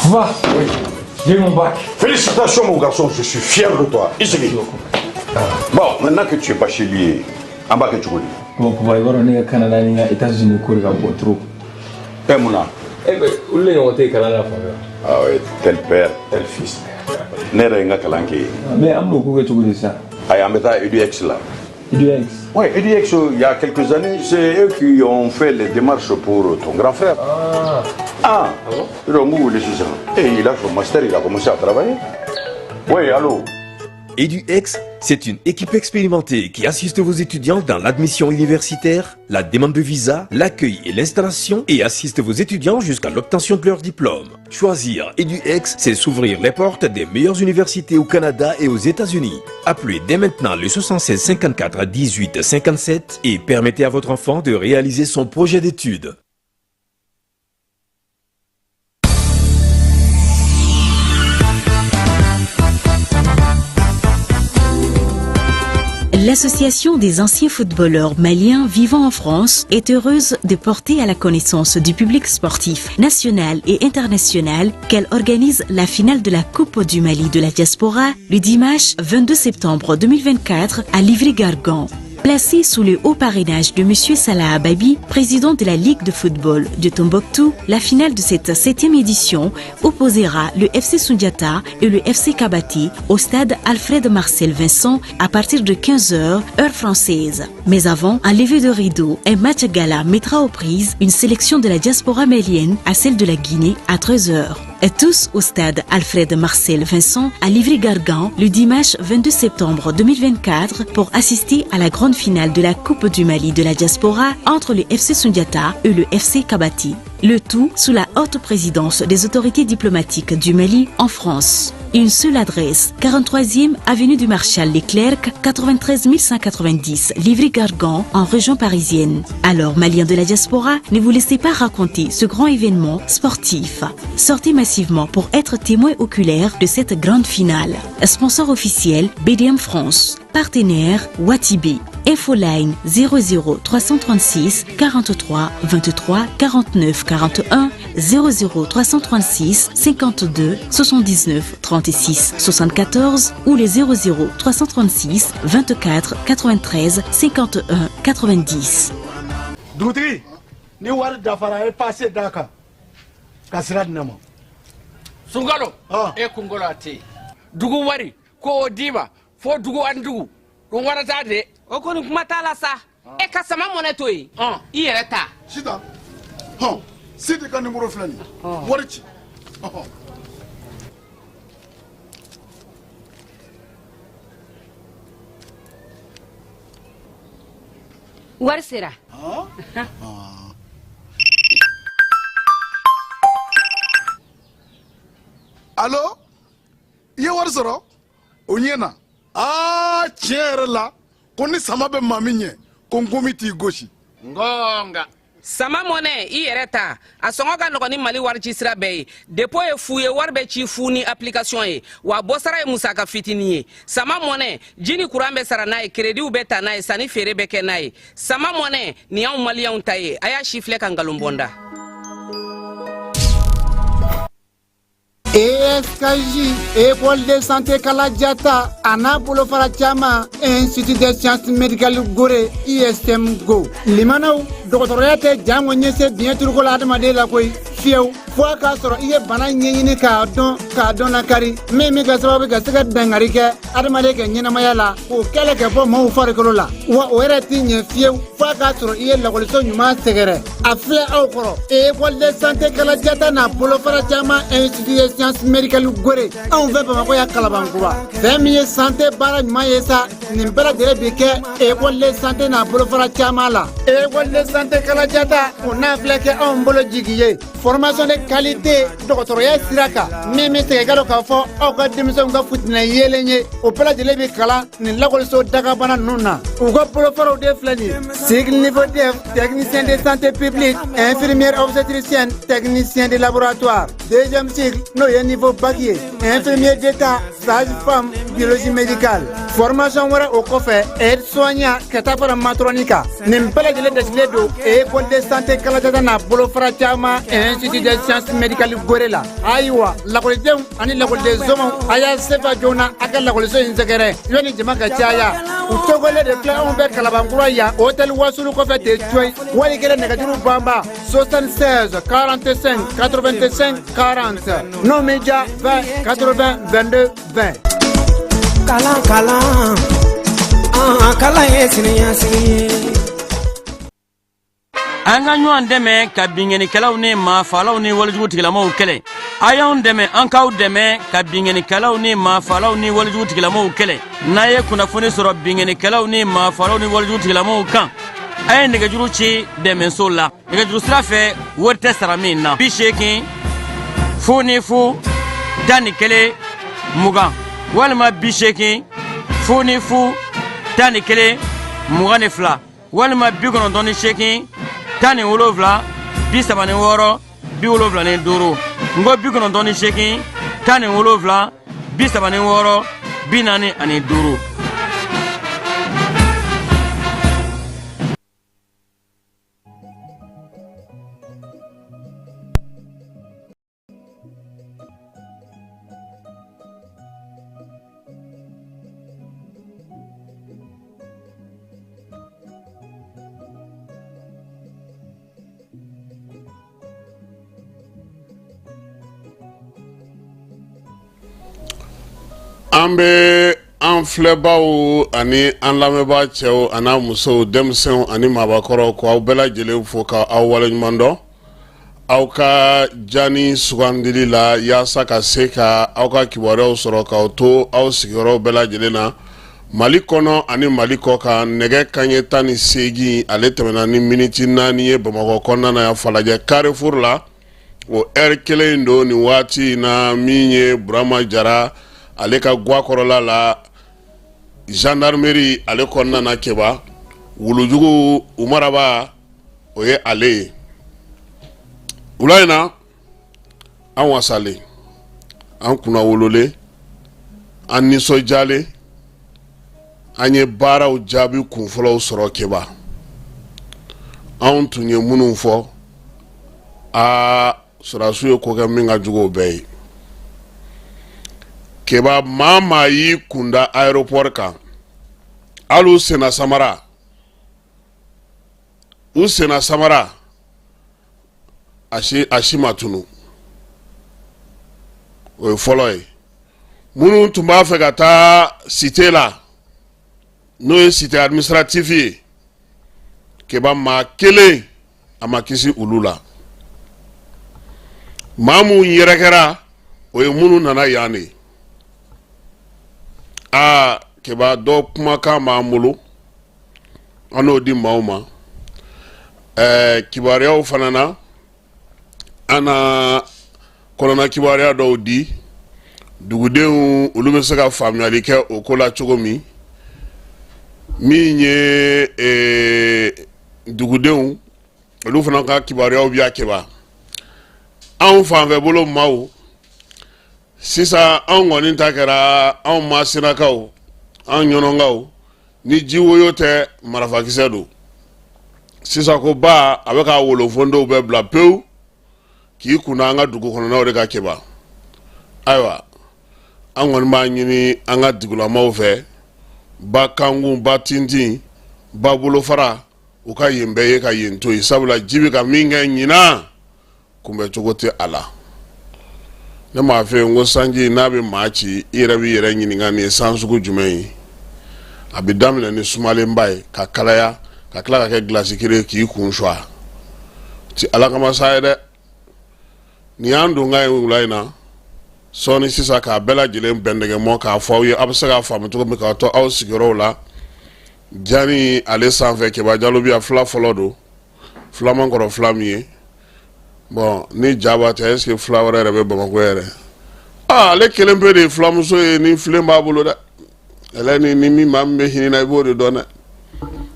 Va, oui. J'ai mon bac. Félicitations mon garçon, je suis fier de toi. Ici. Bon, maintenant que tu es bachelier, en bas que tu connais. Bon, pour voir on est au Canada, on est aux États-Unis, on est trop. Et Mouna. Eh bien, où est-ce qu'on est au Canada? Ah oui, tel père, tel fils. N'est-ce pas Kalanké? Mais on a beaucoup de ça. Ah, il y a EduX là. EduX? Oui, EduX, il y a quelques années, c'est eux qui ont fait les démarches pour ton grand frère. Ah bon? Et il a son master, il a commencé à travailler. Oui, allô? EduX, c'est une équipe expérimentée qui assiste vos étudiants dans l'admission universitaire, la demande de visa, l'accueil et l'installation et assiste vos étudiants jusqu'à l'obtention de leur diplôme. Choisir EduX, c'est s'ouvrir les portes des meilleures universités au Canada et aux États-Unis. Appelez dès maintenant le 76 54 18 57 et permettez à votre enfant de réaliser son projet d'études. L'Association des anciens footballeurs maliens vivant en France est heureuse de porter à la connaissance du public sportif national et international qu'elle organise la finale de la Coupe du Mali de la diaspora le dimanche 22 septembre 2024 à Livry-Gargan. Placée sous le haut parrainage de M. Salah Ababi, président de la Ligue de football de Tombouctou, la finale de cette 7e édition opposera le FC Sundiata et le FC Kabati au stade Alfred Marcel Vincent à partir de 15h, heure française. Mais avant, un lever de rideau, un match gala mettra aux prises une sélection de la diaspora malienne à celle de la Guinée à 13h. Et tous au stade Alfred Marcel Vincent à Livry-Gargan le dimanche 22 septembre 2024 pour assister à la grande finale de la Coupe du Mali de la diaspora entre le FC Sundiata et le FC Kabati. Le tout sous la haute présidence des autorités diplomatiques du Mali en France. Une seule adresse, 43e avenue du Marshal Leclerc, 93 190 Livry-Gargan en région parisienne. Alors, Maliens de la diaspora, ne vous laissez pas raconter ce grand événement sportif. Sortez massivement pour être témoin oculaire de cette grande finale. Sponsor officiel, BDM France. Partenaire, Watibi. Infoline 00 336 43 23 49 41 00 336 52 79 36 74 ou les 00 336 24 93 51 90. Doutri, ni wari dafara e passé daka. Kasira dinamo. Sungalo. E kungolo ati. Dugu wari ko diba fo dugu andugu. Ko warata de. O koni kuma tala sa. E kasama moneto yi. I yɛrɛ ta. Sita. Sidi ka numéro filani. Wari ci. Wari sera. Allo? I ye wari sɔrɔ? O ɲɛna. Tiɲɛ yɛrɛ la ko ni sama bɛ maa min ɲɛ ko n gomi t'i gosi. Ngonga. Sama mɔnɛ i yɛrɛ ta a sɔngɔ ka nɔgɔn ni Mali warici sira bɛɛ ye dépôt ye fu ye wari bɛ ci fu ni application ye wa bɔsara ye musaka fitinin ye sama mɔnɛ ji ni courant bɛ sara n'a ye crédit bɛ ta n'a ye sanni feere bɛ kɛ n'a ye sama mɔnɛ nin y'anw maliyɛnw ta ye a y'a si filɛ ka nkalon bɔnda. ESKJ, École de santé Kaladiata, Ana Bolofara Chama, Institut de sciences médicales Gore, ISM Go. Limano, Doctorate Jamonyese, bien turco la demande la koi, fieu, fois qu'à sort, il est banal n'y cardon la cari, mais mes gasoil gasagat bengarike, Adamade Yenamaya, ou quelque peu mon faricolola, ou eretigne fieu, fois qu'à sort, il est la collection du mas segere. Affaire au coro, École de santé Kaladiata, Na Bolofara Chama, Institut de sciences médicales Gore, on veut pas m'avoir Kalabankoua. 20 000 santé barrage maïsa, Nimbera de Rebeke, École de santé Na Bolofara Chamala, École de santé Kaladiata, on a flequé en bolo jiguier. Formation de qualité, doctorat Siraka, même si Galo Kafo, au cas de Mission Gafoutna Yelenye, au plat de Lebekala, ni Lagolso Dagabana Nuna, ou Gopolofaro de Flani, cycle niveau DEF, technicien de santé publique, infirmière obstétricienne, technicien de laboratoire, deuxième cycle, no niveau baguier, infirmière d'état, sage-femme, biologie médicale. formation wɛrɛ o kɔfɛ aide soignant ka taa fara matronika nin bɛɛ lajɛlen dɛsilen don école de santé kalajata n'a bolofara caman institut de science médicale gore la ayiwa lakɔlidenw ani lakɔliden zɔnw a y'a sefa joona a ka lakɔliso in sɛgɛrɛ yani jama ka caya u cogolen de filɛ anw bɛ kalabankura yan hôtel wasulu kɔfɛ de coyi wali kelen nɛgɛjuru banba 76 45 85 40 n'o m'i ja 20 80 22 20. Kalan kalan ye siniɲɛsigi an ka ɲɔgɔn dɛmɛ ka binŋɛnikɛlaw ni maafalaw ni walijugutigilamaw kɛlɛ a y'anw dɛmɛ an k'aw dɛmɛ ka binŋɛnikɛlaw ni maafalaw ni walijugutigilamaw kɛlɛ n'a ye kunnafoni sɔrɔ binŋɛnikɛlaw ni maafalaw ni walijugutigilamaw kan a ye nɛgɛjuru ci dɛmɛso la nɛgɛjuru sira fɛ wari tɛ sara min na 80 0 11 20 walima 80 0 11 22 walima 98 17 76 75 ngo 98 17 76 45. An bɛ an filɛbaw ani an lamɛnbaa cɛw ani musow denmisɛnw ani maabakɔrɔw ko aw bɛɛ lajɛlen fo ka aw waleɲuman dɔn aw ka jani sugandili la yaasa ka se ka aw ka kibaruyaw sɔrɔ k'aw to aw sigiyɔrɔw bɛɛ lajɛlen na Mali kɔnɔ ani Mali kɔ kan nɛgɛ kanɲɛ 18 ale tɛmɛna ni miniti 4 ye Bamakɔ kɔnɔna na yan Falajɛ Carrefour la o heure kelen don ni waati na min ye Burama Jara ale ka guakɔrɔla la gendarmerie ale kɔnɔna na kɛba wulujugu umaraba o ye ale ye wula in na an wasale an kunna wolole an nisɔnjalen an ye baaraw jaabi kunfɔlɔw sɔrɔ kɛba an tun ye minnu fɔ sɔrɔdasiw ye ko kɛ min ka jugu o bɛɛ ye keba mama yi kunda aéroport kan alu sena samara ashi matunu o ye fɔlɔ ye minnu tun b'a fɛ ka taa cité la n'o ye cité administratif ye keba maa kelen a ma kisi olu la maa mun yɛrɛkɛra o ye minnu nana yan de keba dɔ kumakan b'an bolo an n'o di maaw ma kibaruyaw fana na an na kɔnɔna kibaruya dɔw di dugudenw olu bɛ se ka faamuyali kɛ o ko la cogo min ye dugudenw olu fana ka kibaruyaw bɛ a kɛba anw fanfɛ bolo maaw sisan anw kɔni ta kɛra anw ma sinakaw anw ɲɔnɔnkaw ni ji woyo tɛ marafakisɛ don sisan ko ba a bɛ ka wolofɔndɔw bɛɛ bila pewu k'i kunna an ka dugu kɔnɔnaw de ka kɛba ayiwa an kɔni b'a ɲini an ka dugulamaw fɛ ba kankun ba tintin ba bolofara u ka yen bɛɛ ye ka yen to yen sabula ji bɛ ka min kɛ ɲinan kunbɛcogo tɛ a la ne m'a fɛ n ko sanji n'a bɛ maa ci i yɛrɛ b'i yɛrɛ ɲininka nin ye san sugu jumɛn ye a bɛ daminɛ ni sumalenba ye ka kalaya ka tila ka kɛ gilasi kelen k'i kun suwa ti ala kama sa ye dɛ nin y'an don ka ye wula in na sɔɔni sisan k'a bɛɛ lajɛlen bɛn nɛgɛmɔ k'a fɔ aw ye aw bɛ se k'a faamu cogo min k'a to aw sigiyɔrɔw la jani ale sanfɛ Keba Jalo bi a fila fɔlɔ don filaman kɔrɔ fila min ye bon ni jaba tɛ est-ce que fila wɛrɛ yɛrɛ bɛ Bamakɔ yɛrɛ ale kelen pe de ye filamuso ye ni filen b'a bolo dɛ ɛlɛ ni min maa min bɛ hinɛ na i b'o de dɔn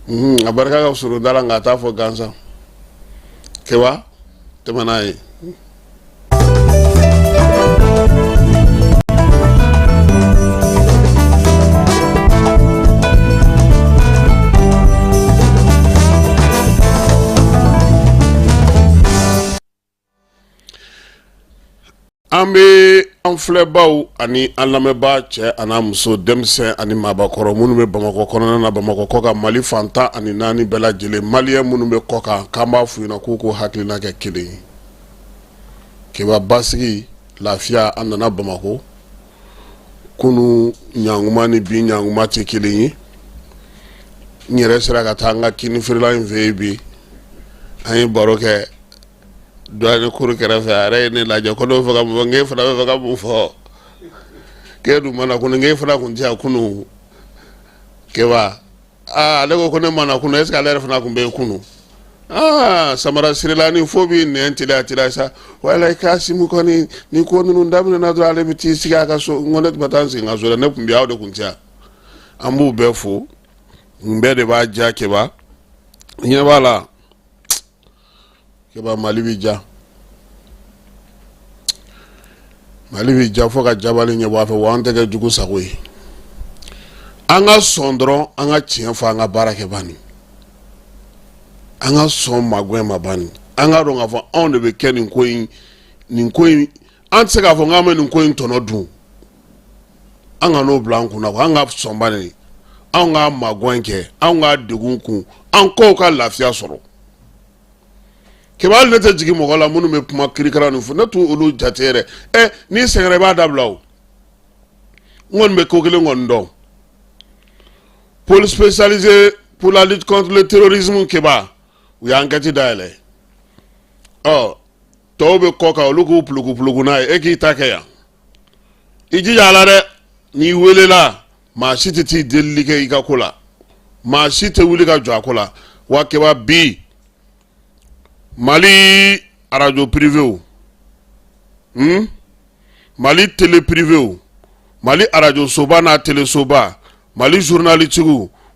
dɛ a barika ka surun da la nka a t'a fɔ gansan Keba tɛmɛ n'a ye. be an filɛbaw ani an lamɛnba cɛ ana muso denmisɛn ani maabakɔrɔ minnu bɛ Bamakɔ kɔnɔna na Bamakɔ kɔ kan Mali fantan ani naani bɛɛ lajɛlen maliyɛn minnu bɛ kɔ kan k'an b'a f'u ɲɛna k'u hakilina kɛ kelen ye kiba basigi lafiya an nana Bamakɔ kunu ɲanguma ni bi ɲanguma tɛ kelen ye n yɛrɛ sera ka taa an ka kini feerela in fɛ yen bi an ye baro kɛ dɔɔni kuru kɛrɛfɛ a yɛrɛ ye ne lajɛ ko ne bɛ fɛ ka mun fɔ n fana bɛ fɛ ka mun fɔ k'e dun ma na kunu n fana tun tɛ yan kunu keba ale ko ne ma na kunu est ce que ale yɛrɛ fana tun bɛ yen kunu samara sirila fo bi nɛn teliya sa wala i ka simu kɔni ni ko ninnu daminɛna dɔrɔn ale bɛ t'i sigi a ka so n ko ne tun bɛ taa n sigi n ka so dɛ ne tun bɛ aw de tun tɛ yan an b'u bɛɛ fo n bɛɛ de b'a diya keba ɲɛ b'a la keba Mali bi ja fo ka jabali ɲɛ bɔ a fɛ wa an tɛ kɛ jugu sago ye an ka sɔn dɔrɔn an ka tiɲɛ fɔ an ka baara kɛ bani an ka sɔn magwɛn ma bani an ka dɔn k'a fɔ anw de bɛ kɛ nin ko in an tɛ se k'a fɔ k'an bɛ nin ko in tɔnɔ dun an ka n'o bila an kunna an ka sɔn bani anw ka magwɛn kɛ anw ka degun kun an kɔw ka lafiya sɔrɔ kebal ne tɛ jigi mɔgɔ la minnu bɛ kuma kirikara nin fɔ ne t'u olu jate yɛrɛ n'i sɛgɛnna i b'a dabila o n kɔni bɛ ko kelen kɔni dɔn pôle spécialisé pour la lutte contre le terrorisme keba u y'an enquête dayɛlɛ tɔw bɛ kɔ kan olu k'u puluku n'a ye e k'i ta kɛ yan i jija a la dɛ n'i welela maa si tɛ t'i delili kɛ i ka ko la maa si tɛ wuli ka jɔ a ko la wa keba bi Mali radio privé Mali télé privé Mali radio soba na télé soba Mali journaliste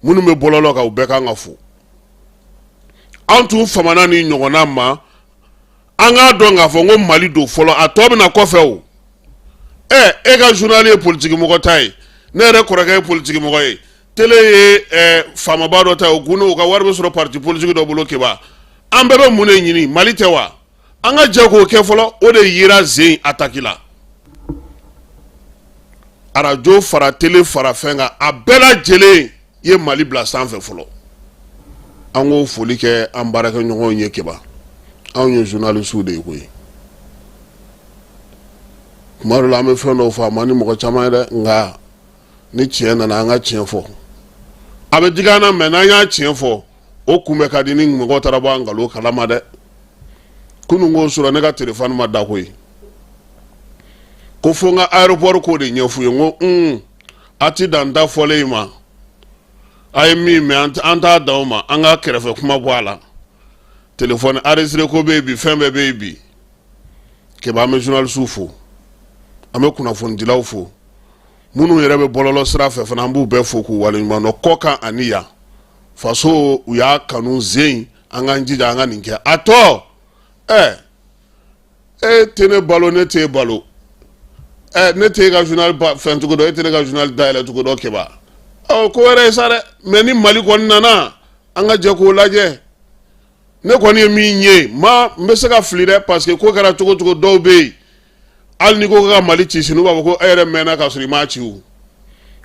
minnu bɛ bɔlɔlɔ kan u bɛɛ kan ka fo an tun famana ni ɲɔgɔnna ma an k'a dɔn k'a fɔ ko Mali don fɔlɔ a tɔ bɛna kɔfɛ o e ka journal ye politique mɔgɔ ta ye ne yɛrɛ kɔrɔkɛ ye politique mɔgɔ ye télé ye faamaba dɔ ta ye o kun n'o ka wari bɛ sɔrɔ parti politique dɔ bolo keba an bɛɛ bɛ mun de ɲini Mali tɛ wa an ka jɛ k'o kɛ fɔlɔ o de yera zen attaque la radio fara télé fara fɛn kan a bɛɛ lajɛlen ye Mali bila sanfɛ fɔlɔ an k'o foli kɛ an baarakɛɲɔgɔnw ye keba anw ye journalistes de ye koyi kuma dɔ la an bɛ fɛn dɔw fɔ a ma ni mɔgɔ caman ye dɛ nka ni tiɲɛ nana an ka tiɲɛ fɔ a bɛ digi an na mɛ n'an y'a tiɲɛ fɔ o kunbɛ ka di ni mɔgɔ taara bɔ an nkalon kalama dɛ kunun k'o sɔrɔ ne ka téléphone ma da koyi ko fo n ka aéroport ko de ɲɛf'u ye n ko a ti dan ta fɔlen ma a ye min mɛn an t'a dan o ma an ka kɛrɛfɛ kuma bɔ a la téléphone enregistré ko bɛ yen bi fɛn bɛɛ bɛ yen bi kɛba an bɛ journalistes fo an bɛ kunnafonidilaw fo minnu yɛrɛ bɛ bɔlɔlɔ sira fɛ fana an b'u bɛɛ fo k'u waleɲuman dɔn kɔ kan ani yan faso u y'a kanu zen an k'an jija an ka nin kɛ a tɔ e tɛ ne balo ne t'e balo ne t'e ka journal fɛn cogo dɔ e tɛ ne ka journal dayɛlɛ cogo dɔ kɛba ko wɛrɛ ye sa dɛ mɛ ni Mali kɔni nana an ka jɛ k'o lajɛ ne kɔni ye min ye n bɛ se ka fili dɛ parce que ko kɛra cogo cogo dɔw bɛ yen hali ni ko ka Mali ci sini u b'a fɔ ko e yɛrɛ mɛnna ka sɔrɔ i m'a ci o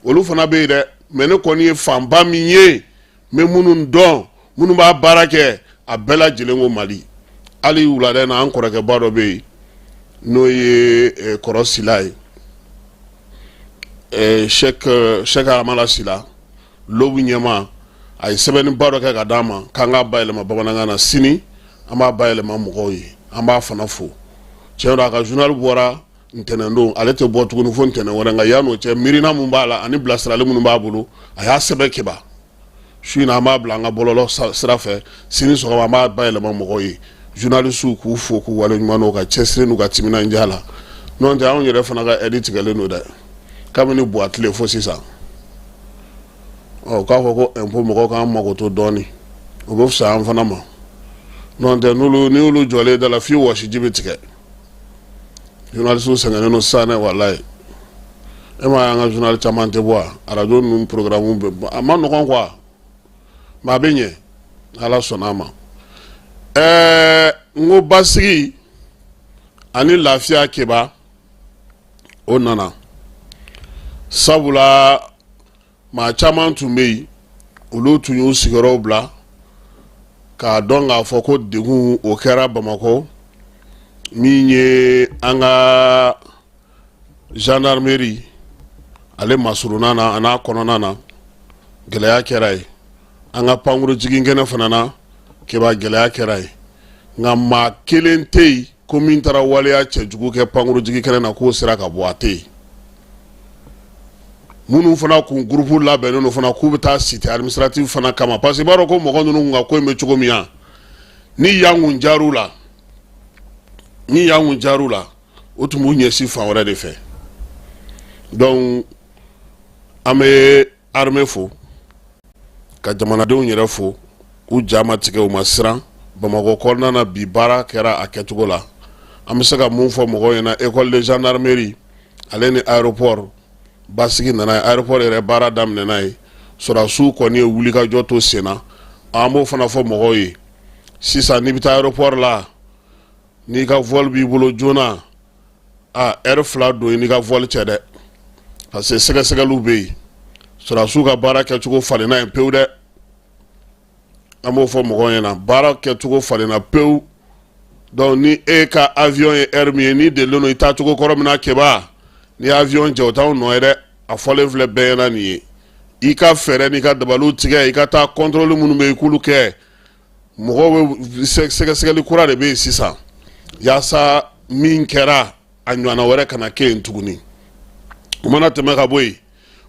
olu fana bɛ yen dɛ mɛ ne kɔni ye fanba min ye n bɛ minnu dɔn minnu b'a baara kɛ a bɛɛ lajɛlen ko Mali hali wulada in na an kɔrɔkɛba dɔ bɛ yen n'o ye kɔrɔ Sila ye Sɛk Amala Sila lobu ɲɛma a ye sɛbɛnniba dɔ kɛ ka d'an ma k'an k'a bayɛlɛma bamanankan na sini an b'a bayɛlɛma mɔgɔw ye an b'a fana fo tiɲɛ don a ka journal bɔra ntɛnɛn don ale tɛ bɔ tuguni fo ntɛnɛn wɛrɛ nka yan'o cɛ miirina mun b'a la ani bilasirali minnu b'a bolo a y'a sɛbɛn keba su in na an b'a bila an ka bɔlɔlɔ sira fɛ sini sɔgɔma an b'a bayɛlɛma mɔgɔw ye journalistes k'u fo k'u waleɲuman dɔn ka cɛsiri n'u ka timinandiya la n'o tɛ anw yɛrɛ fana ka aide tigɛlen don dɛ kabini Buwatile fo sisan k'a fɔ ko impôt mɔgɔw k'an mago to dɔɔni o bɛ fisaya an fana ma n'o tɛ ni olu jɔlen da la f'i wɔsiji bɛ tigɛ journalistes sɛgɛnnen don sisan dɛ walayi e ma ye an ka journal caman tɛ bɔ a radio ninnu programme bɛ a ma nɔgɔn quoi mɛ a bɛ ɲɛ ala sɔnna a ma n ko basigi ani lafiya keba o nana sabula maa caman tun bɛ yen olu tun y'u sigiyɔrɔw bila k'a dɔn k'a fɔ ko degun o kɛra Bamakɔ min ye an ka gendarmerie ale masuruna na a n'a kɔnɔna na gɛlɛya kɛra ye an ka pankuru jigin kɛnɛ fana na kɛba gɛlɛya kɛra ye nka maa kelen tɛ yen ko min taara waleya cɛjugu kɛ pankuru jigin kɛnɛ na k'o sera ka bɔ a tɛ yen minnu fana kun groupe labɛnnen don fana k'u bɛ taa cité administrative fana kama parce que i b'a dɔn ko mɔgɔ ninnu ka ko in bɛ cogo min na ni yan kun jar'u la o tun b'u ɲɛsin fan wɛrɛ de fɛ donc an bɛ armée fo ka jamanadenw yɛrɛ fo u ja ma tigɛ u ma siran Bamakɔ kɔnɔna na bi baara kɛra a kɛcogo la an bɛ se ka mun fɔ mɔgɔw ɲɛna école de gendarmerie ale ni aéroport basigi nana aéroport yɛrɛ baara daminɛna ye sɔrɔdasiw kɔni ye wulikajɔ to sen na an b'o fana fɔ mɔgɔw ye sisan n'i bɛ taa aéroport la n'i ka vol b'i bolo joona heure 2 don i n'i ka vol cɛ dɛ parce que sɛgɛsɛgɛliw bɛ yen sɔrɔdasiw ka baara kɛcogo falenna yen pewu dɛ an b'o fɔ mɔgɔw ɲɛna baara kɛcogo falenna pewu donc ni e ka avion ye heure min ye n'i delilen don i taacogo kɔrɔ min na kɛba ni avion jɛ o t'anw nɔ ye dɛ a fɔlen filɛ bɛɛ ɲɛna nin ye i ka fɛɛrɛ n'i ka dabaliw tigɛ i ka taa contrôle minnu bɛ yen i k'olu kɛ mɔgɔw bɛ sɛgɛsɛgɛli kura de bɛ yen sisan yaasa min kɛra a ɲɔgɔnna wɛrɛ kana kɛ yen tuguni o mana tɛmɛ ka bɔ yen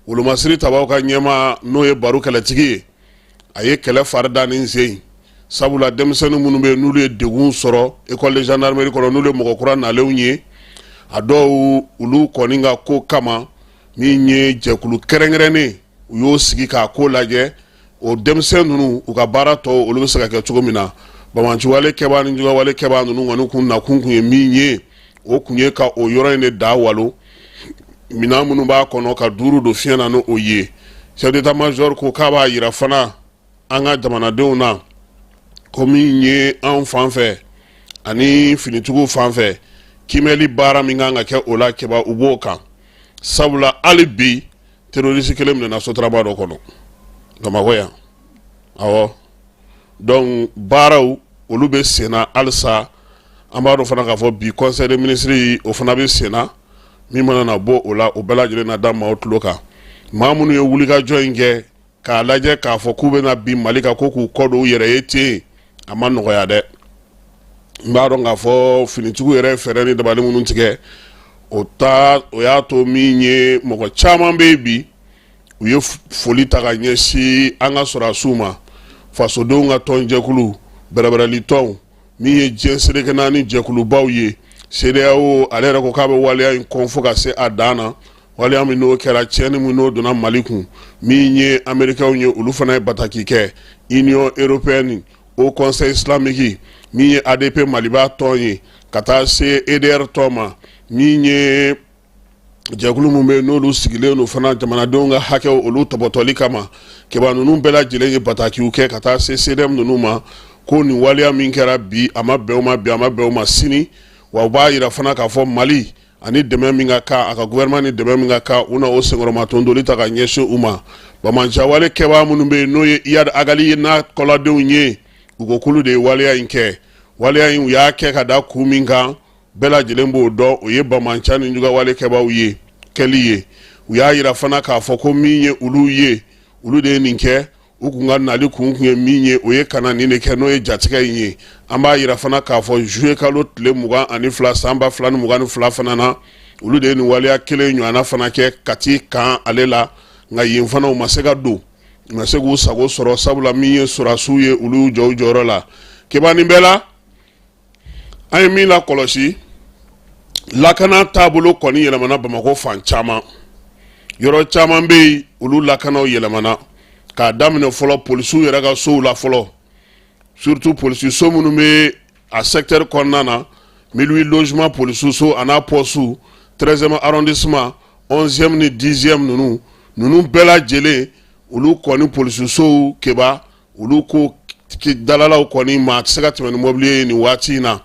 wolomasiri tabaw ka ɲɛmaa n'o ye baro kɛlɛtigi ye a ye kɛlɛ fari da ni n sen sabula denmisɛnnin minnu bɛ yen n'olu ye degun sɔrɔ école de gendarmerie kɔnɔ n'olu ye mɔgɔ kura nalenw ye a dɔw olu kɔni ka ko kama min ye jɛkulu kɛrɛnkɛrɛnnen u y'o sigi k'a ko lajɛ o denmisɛn ninnu u ka baara tɔ olu bɛ se ka kɛ cogo min na bamanciwale kɛbaa ni jugawale kɛbaa ninnu kɔni kun nakun kun ye min ye o kun ye ka o yɔrɔ in de da walo minɛn minnu b'a kɔnɔ ka duuru don fiɲɛ na n'o ye chef d'état-major ko k'a b'a yira fana an ka jamanadenw na ko min ye anw fan fɛ ani finitigiw fan fɛ kimɛli baara min kan ka kɛ o la kɛba u b'o kan sabula hali bi terroriste kelen minɛna sotarama dɔ kɔnɔ Bamakɔ yan awɔ donc baaraw olu bɛ sen na halisa an b'a dɔn fana k'a fɔ bi conseil des ministres o fana bɛ sen na min mana na bɔ o la o bɛɛ lajɛlen na da maaw tulo kan maa minnu ye wulikajɔ in kɛ k'a lajɛ k'a fɔ k'u bɛna bin Mali kan ko k'u kɔ don u yɛrɛ ye ten a ma nɔgɔya dɛ n b'a dɔn k'a fɔ finitigiw yɛrɛ fɛɛrɛ ni dabali minnu tigɛ o y'a to min ye mɔgɔ caman bɛ yen bi u ye foli ta ka ɲɛsin an ka sɔrɔdasiw ma fasodenw ka tɔnjɛkulu bɛrɛbɛrɛli tɔnw min ye diɲɛ seleke naani jɛkulubaw ye CEDEAO ale yɛrɛ ko k'a bɛ waleya in kɔn fo ka se a dan na waleya min n'o kɛra tiɲɛni min n'o donna Mali kun min ye Américains ye olu fana ye bataki kɛ Union européenne au conseil islamique min ye ADP Maliba tɔn ye ka taa se EDR tɔn ma min ye jɛkulu mun bɛ n'olu sigilen don fana jamanadenw ka hakɛw olu tɔbɔtɔli kama kɛba ninnu bɛɛ lajɛlen ye batakiw kɛ ka taa se CDM ninnu ma ko nin waleya min kɛra bi a ma bɛn o ma bi a ma bɛn o ma sini wa u b'a yira fana k'a fɔ Mali ani dɛmɛ min ka kan a ka gouvernement ni dɛmɛ min ka kan u na o senkɔrɔma tondoli ta ka ɲɛsin u ma bamanciwale kɛbaa minnu bɛ yen n'o ye Iyad Agali ye n'a kɔladenw ye u ko k'olu de ye waleya in kɛ waleya in u y'a kɛ ka da kun min kan bɛɛ lajɛlen b'o dɔn o ye bamanca ni jugawale kɛbaaw ye kɛli ye u y'a yira fana k'a fɔ ko min ye olu ye olu de ye nin kɛ u kun ka nali kun ye min ye o ye kana nin de kɛ n'o ye jatigɛ in ye an b'a yira fana k'a fɔ juillet kalo tile 22 san 2022 fana na olu de ye nin waleya kelen ɲɔgɔnna fana kɛ Kati kan ale la nka yen fana u ma se ka don u ma se k'u sago sɔrɔ sabula min ye sɔrɔdasiw ye olu y'u jɔ u jɔyɔrɔ la kɛba nin bɛɛ la an ye min lakɔlɔsi lakana taabolo kɔni yɛlɛmana Bamakɔ fan caman yɔrɔ caman bɛ yen olu lakanaw yɛlɛmana k'a daminɛ fɔlɔ polisiw yɛrɛ ka sow la fɔlɔ surtout polisi so minnu bɛ a secteur kɔnɔna na 1008 logement polisi so a n'a postu 13e arrondissement 11e ni 10e ninnu bɛɛ lajɛlen olu kɔni polisi sow kɛba olu ko dalalaw kɔni ma a tɛ se ka tɛmɛ ni mobili ye nin waati in na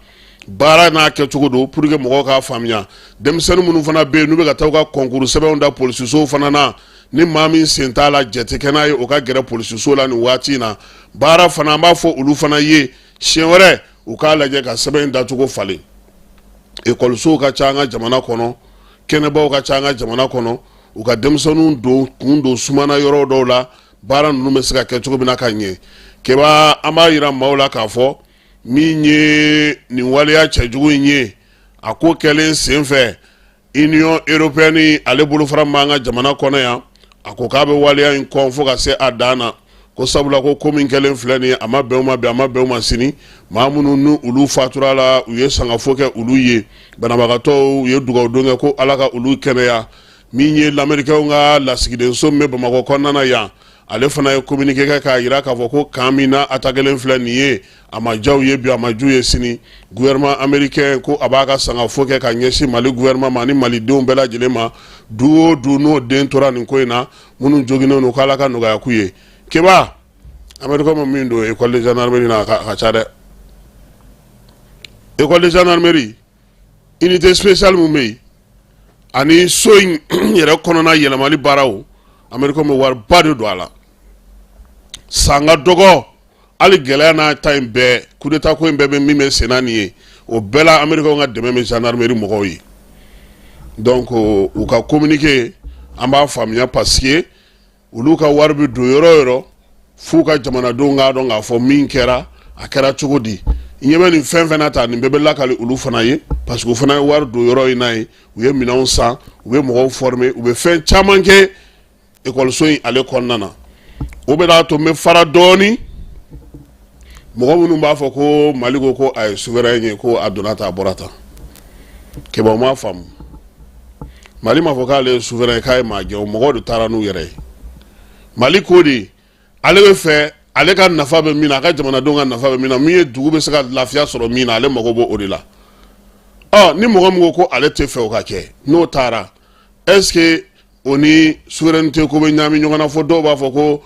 baara n'a kɛcogo don pour que mɔgɔw k'a faamuya denmisɛnnin minnu fana bɛ yen n'u bɛ ka taa u ka concours sɛbɛnw da polisisow fana na ni maa min sen t'a la jate kɛ n'a ye o ka gɛrɛ polisiso la nin waati in na baara fana an b'a fɔ olu fana ye siɲɛ wɛrɛ u k'a lajɛ ka sɛbɛn dacogo falen ekɔlisow ka ca an ka jamana kɔnɔ kɛnɛbaw ka ca an ka jamana kɔnɔ u ka denmisɛnninw don kun don sumana yɔrɔ dɔw la baara ninnu bɛ se ka kɛ cogo min na ka ɲɛ kɛba an b'a yira maaw la k'a fɔ min ye nin waleya cɛjugu in ye a ko kɛlen senfɛ Union Européenne ale bolofara man ka jamana kɔnɔ yan a ko k'a bɛ waleya in kɔn fo ka se a dan na ko sabula ko min kɛlen filɛ nin ye a ma bɛn o ma bi a ma bɛn o ma sini maa minnu ni olu fatura la u ye sangafo kɛ olu ye banabagatɔw u ye dugawu don kɛ ko Ala ka olu kɛnɛya min ye lamɛrikɛnw ka lasigidenso min bɛ Bamakɔ kɔnɔna na yan ale fana ye communiqué kɛ k'a yira k'a fɔ ko kan min na attaquelen filɛ nin ye a ma diya u ye bi a ma ju ye sini gouvernement américain ko a b'a ka sangafo kɛ ka ɲɛsin Mali gouvernement ma ni malidenw bɛɛ lajɛlen ma du o du n'o den tora nin ko in na minnu joginnen don k'Ala ka nɔgɔya k'u ye keba américain ma min don école de gendarmerie na a ka ca dɛ école de gendarmerie unité spéciale mun bɛ yen ani so in yɛrɛ kɔnɔna yɛlɛmali baaraw américain bɛ wari ba de don a la sanga dɔgɔ hali gɛlɛya n'a ta in bɛɛ coup d'état ko in bɛɛ bɛ min bɛ sen na nin ye o bɛɛ la américain ka dɛmɛ bɛ gendarmerie mɔgɔw ye donc u ka communiqué an b'a faamuya parce que olu ka wari bɛ don yɔrɔ o yɔrɔ f'u ka jamanadenw k'a dɔn k'a fɔ min kɛra a kɛra cogo di ɲɛ bɛ nin fɛn fɛn na ta nin bɛɛ bɛ lakali olu fana ye parce que u fana ye wari don yɔrɔ in na ye u ye minɛnw san u bɛ mɔgɔw former u bɛ fɛn caman kɛ ekɔliso in ale kɔnɔna na o bɛ n'a to n bɛ fara dɔɔni mɔgɔ minnu b'a fɔ ko Mali ko a ye souverain ye ko a donna tan a bɔra tan kɛbɔ m'a faamu Mali m'a fɔ k'ale ye souverain k'a ye maa gɛn o mɔgɔw de taara n'u yɛrɛ ye Mali ko de ale bɛ fɛ ale ka nafa bɛ min na a ka jamanadenw ka nafa bɛ min na min ye dugu bɛ se ka lafiya sɔrɔ min na ale mago b'o de la ni mɔgɔ min ko ale tɛ fɛ o ka kɛ n'o taara est-ce que o ni souveraineté ko bɛ ɲami ɲɔgɔn na fɔ dɔw b'a fɔ ko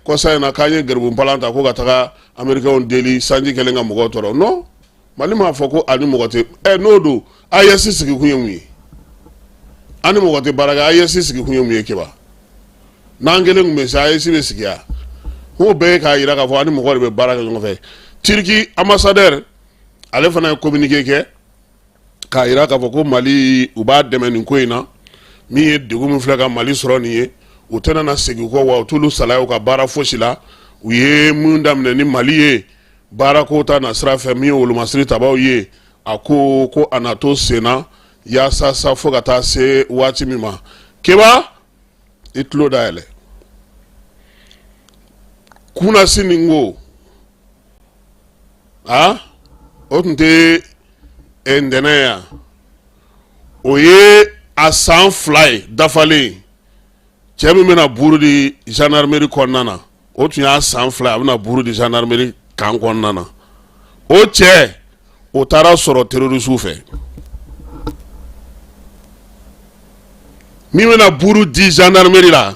kɔsa in na k'an ye garibu palan ta ko ka taga américainw deli sanji kɛlen ka mɔgɔw tɔɔrɔ non Mali m'a fɔ ko ani mɔgɔ tɛ n'o don AES sigi kun ye mun ye ani mɔgɔ tɛ baara kɛ AES sigi kun ye mun ye keba n'an kelen kun bɛ se AES bɛ sigi ya o bɛɛ k'a yira k'a fɔ ani mɔgɔ de bɛ baara kɛ ɲɔgɔn fɛ Turki ambassadeur ale fana ye communiqué kɛ k'a yira k'a fɔ ko Mali u b'a dɛmɛ nin ko in na min ye degun min filɛ ka Mali sɔrɔ nin ye u tɛna na segin kɔ wa u t'olu salaya u ka baara fosi la u ye mun daminɛ ni Mali ye baara ko ta na sira fɛ min ye wolomasiri tabaw ye a ko a na to sen na yaasa sa fo ka taa se waati min ma keba i tulo dayɛlɛ kunasi nin ko o tun tɛ ntɛnɛn yan o ye a san 2 ye dafalen cɛ min bɛna buru di gendarmerie kɔnɔna na o tun y'a san 2 a bɛna buru di gendarmerie kan kɔnɔna na o cɛ o taara sɔrɔ terrorisiw fɛ min bɛna buru di gendarmerie la